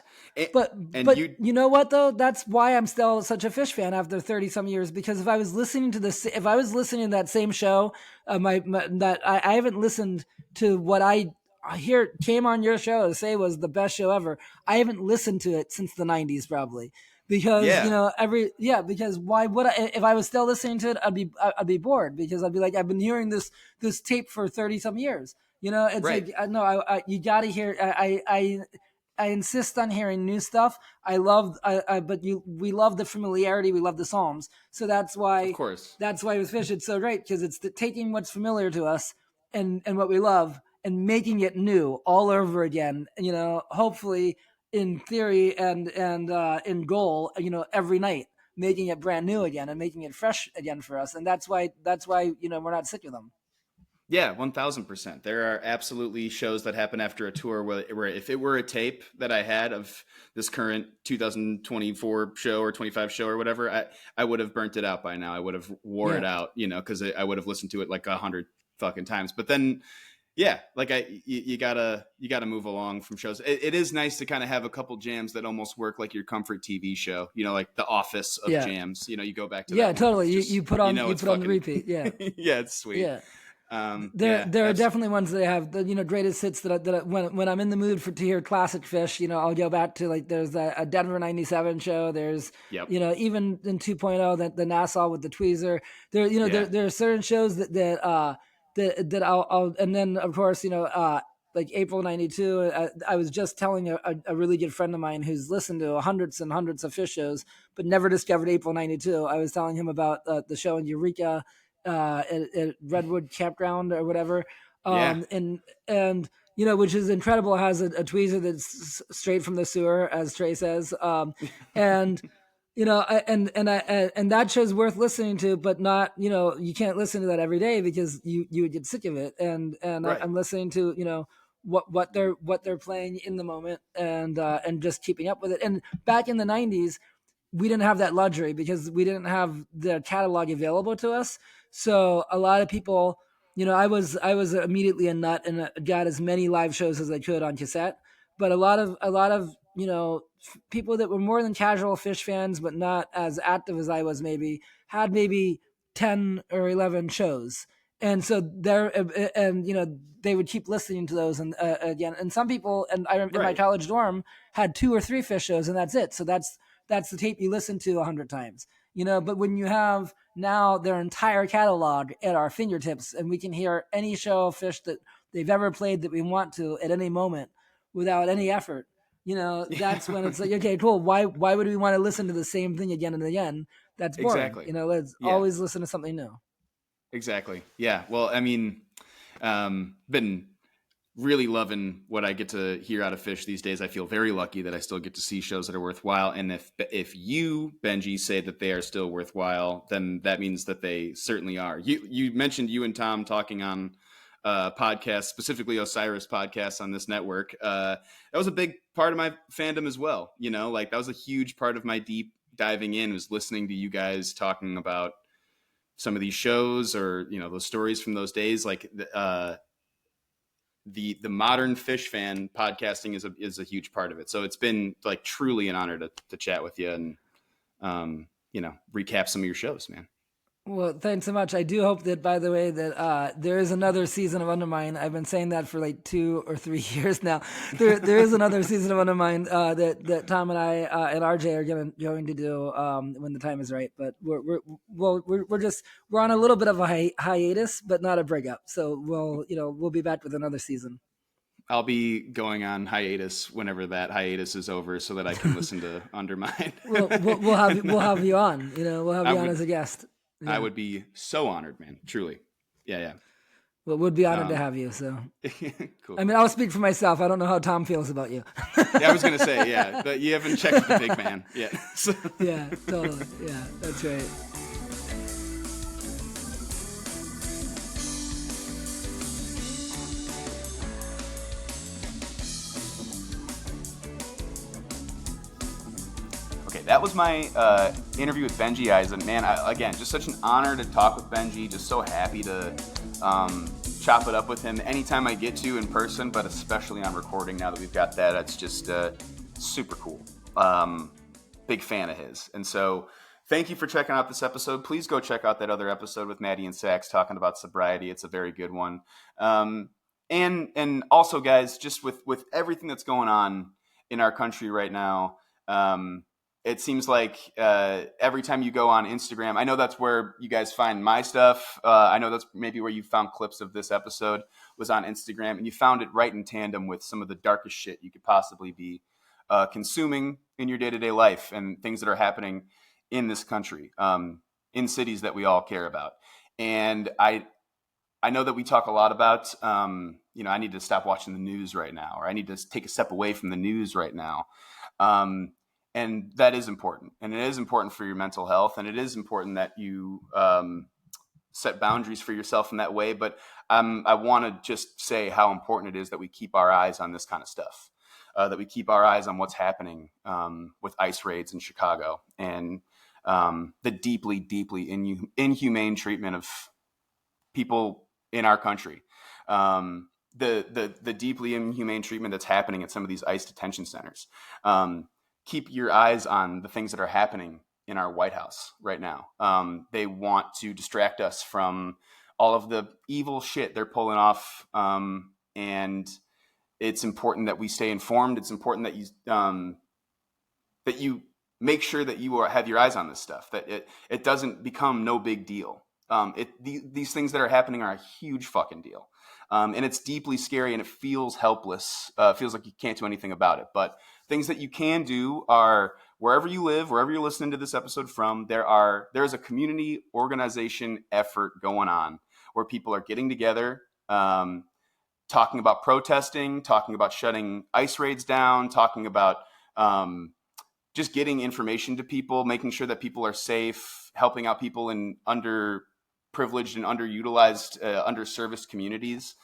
But you know what though? That's why I'm still such a Phish fan after 30 some years, because if I was listening to that same show, that I haven't listened to what I hear came on your show to say was the best show ever. I haven't listened to it since the 90s probably. Because you know because why would I? If I was still listening to it, I'd be bored, because I'd be like, I've been hearing this tape for 30 some years. You know, it's like no, you got to hear. insist on hearing new stuff. We love the familiarity. We love the Psalms. So that's Of why course. with Phish it's so great, because it's taking what's familiar to us and what we love and making it new all over again. Hopefully in theory and in goal, every night, making it brand new again and making it fresh again for us. And that's why we're not sick of them. Yeah, 1000%. There are absolutely shows that happen after a tour where if it were a tape that I had of this current 2024 show or 25 show or whatever, I would have burnt it out by now. I would have wore it out, because I would have listened to it like 100 fucking times. But then, yeah, like you gotta move along from shows. It is nice to kind of have a couple jams that almost work like your comfort TV show, like The Office of jams. You go back to that one. Totally. Just, you put on on the repeat. Yeah, yeah, it's sweet. Yeah. There are definitely ones that have the greatest hits that when I'm in the mood to hear classic Phish, I'll go back to, like, there's a Denver '97 show. There's even in 2.0 the Nassau with the Tweezer. There are certain shows that I'll and then of course like April '92. I was just telling a really good friend of mine who's listened to hundreds and hundreds of Phish shows but never discovered April '92. I was telling him about the show in Eureka. At Redwood Campground or whatever, and which is incredible. It has a tweezer that's straight from the sewer, as Trey says, and and that show's worth listening to, but not you can't listen to that every day because you would get sick of it. And right. I'm listening to what they're playing in the moment and just keeping up with it. And back in the '90s, we didn't have that luxury because we didn't have the catalog available to us. So a lot of people, I was immediately a nut and got as many live shows as I could on cassette. But a lot of people that were more than casual Phish fans, but not as active as I was, had 10 or 11 shows. And so they would keep listening to those and again. And some people, and I remember in my college dorm, had 2 or 3 Phish shows, and that's it. So that's the tape you listen to 100 times. But when you have now their entire catalog at our fingertips, and we can hear any show of Phish that they've ever played that we want to at any moment without any effort, that's when it's like, okay, cool. Why would we want to listen to the same thing again and again? That's boring. Exactly. Let's always listen to something new. Exactly. Yeah. Well, I mean, been really loving what I get to hear out of Phish these days. I feel very lucky that I still get to see shows that are worthwhile. And if you, Benjy, say that they are still worthwhile, then that means that they certainly are. You mentioned you and Tom talking on podcasts, specifically Osiris podcasts on this network. That was a big part of my fandom as well. Like that was a huge part of my deep diving in, was listening to you guys talking about some of these shows or, those stories from those days. Like the modern Phish fan podcasting is a huge part of it. So it's been like truly an honor to chat with you and, recap some of your shows, man. Well, thanks so much. I do hope that, by the way, that there is another season of Undermine. I've been saying that for like 2 or 3 years now. There is another season of Undermine that Tom and I and RJ are going to do when the time is right. But we're on a little bit of a hiatus, but not a breakup. So we'll be back with another season. I'll be going on hiatus whenever that hiatus is over, so that I can listen to Undermine. We'll have you on. We'll have you on as a guest. Yeah. I would be so honored, man. Truly. Yeah. Well, would be honored to have you. So, cool. I mean, I'll speak for myself. I don't know how Tom feels about you. Yeah, I was going to say, but you haven't checked with the big man yet. So. Yeah, totally. Yeah, that's right. That was my interview with Benjy Eisen. Man, again, just such an honor to talk with Benjy. Just so happy to chop it up with him anytime I get to in person, but especially on recording now that we've got that. It's just super cool. Big fan of his. And so thank you for checking out this episode. Please go check out that other episode with Maddie and Sax talking about sobriety. It's a very good one. And also, guys, just with everything that's going on in our country right now, it seems like every time you go on Instagram, I know that's where you guys find my stuff. I know that's maybe where you found clips of this episode was on Instagram, and you found it right in tandem with some of the darkest shit you could possibly be consuming in your day-to-day life and things that are happening in this country, in cities that we all care about. And I know that we talk a lot about, I need to stop watching the news right now, or I need to take a step away from the news right now. And that is important. And it is important for your mental health. And it is important that you set boundaries for yourself in that way. But I want to just say how important it is that we keep our eyes on this kind of stuff, that we keep our eyes on what's happening with ICE raids in Chicago and the deeply, deeply inhumane treatment of people in our country. The deeply inhumane treatment that's happening at some of these ICE detention centers. Keep your eyes on the things that are happening in our White House right now. They want to distract us from all of the evil shit they're pulling off. And it's important that we stay informed. It's important that you make sure that you have your eyes on this stuff, that it doesn't become no big deal. These things that are happening are a huge fucking deal. And it's deeply scary, and it feels helpless. Feels like you can't do anything about it. But things that you can do are, wherever you live, wherever you're listening to this episode from, there's a community organization effort going on where people are getting together, talking about protesting, talking about shutting ICE raids down, talking about just getting information to people, making sure that people are safe, helping out people in underprivileged and underutilized, underserviced communities.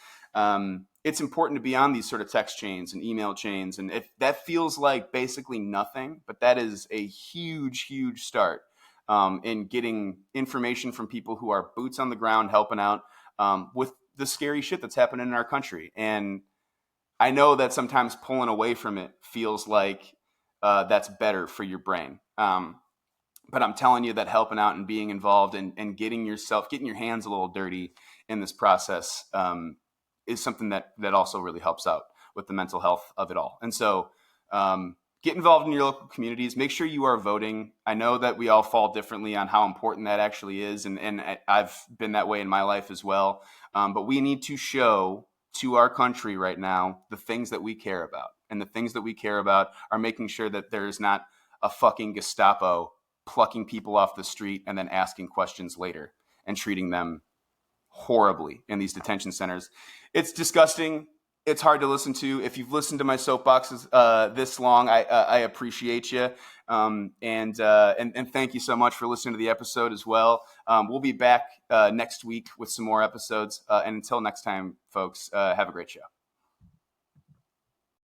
It's important to be on these sort of text chains and email chains. And that feels like basically nothing, but that is a huge, huge start in getting information from people who are boots on the ground, helping out with the scary shit that's happening in our country. And I know that sometimes pulling away from it feels like that's better for your brain. But I'm telling you that helping out and being involved and getting your hands a little dirty in this process is something that also really helps out with the mental health of it all. And so get involved in your local communities. Make sure you are voting. I know that we all fall differently on how important that actually is. And I've been that way in my life as well. But we need to show to our country right now the things that we care about. And the things that we care about are making sure that there's not a fucking Gestapo plucking people off the street and then asking questions later and treating them horribly in these detention centers. It's disgusting. It's hard to listen to. If you've listened to my soapboxes this long, I appreciate you. And thank you so much for listening to the episode as well. We'll be back next week with some more episodes. And until next time, folks, have a great show.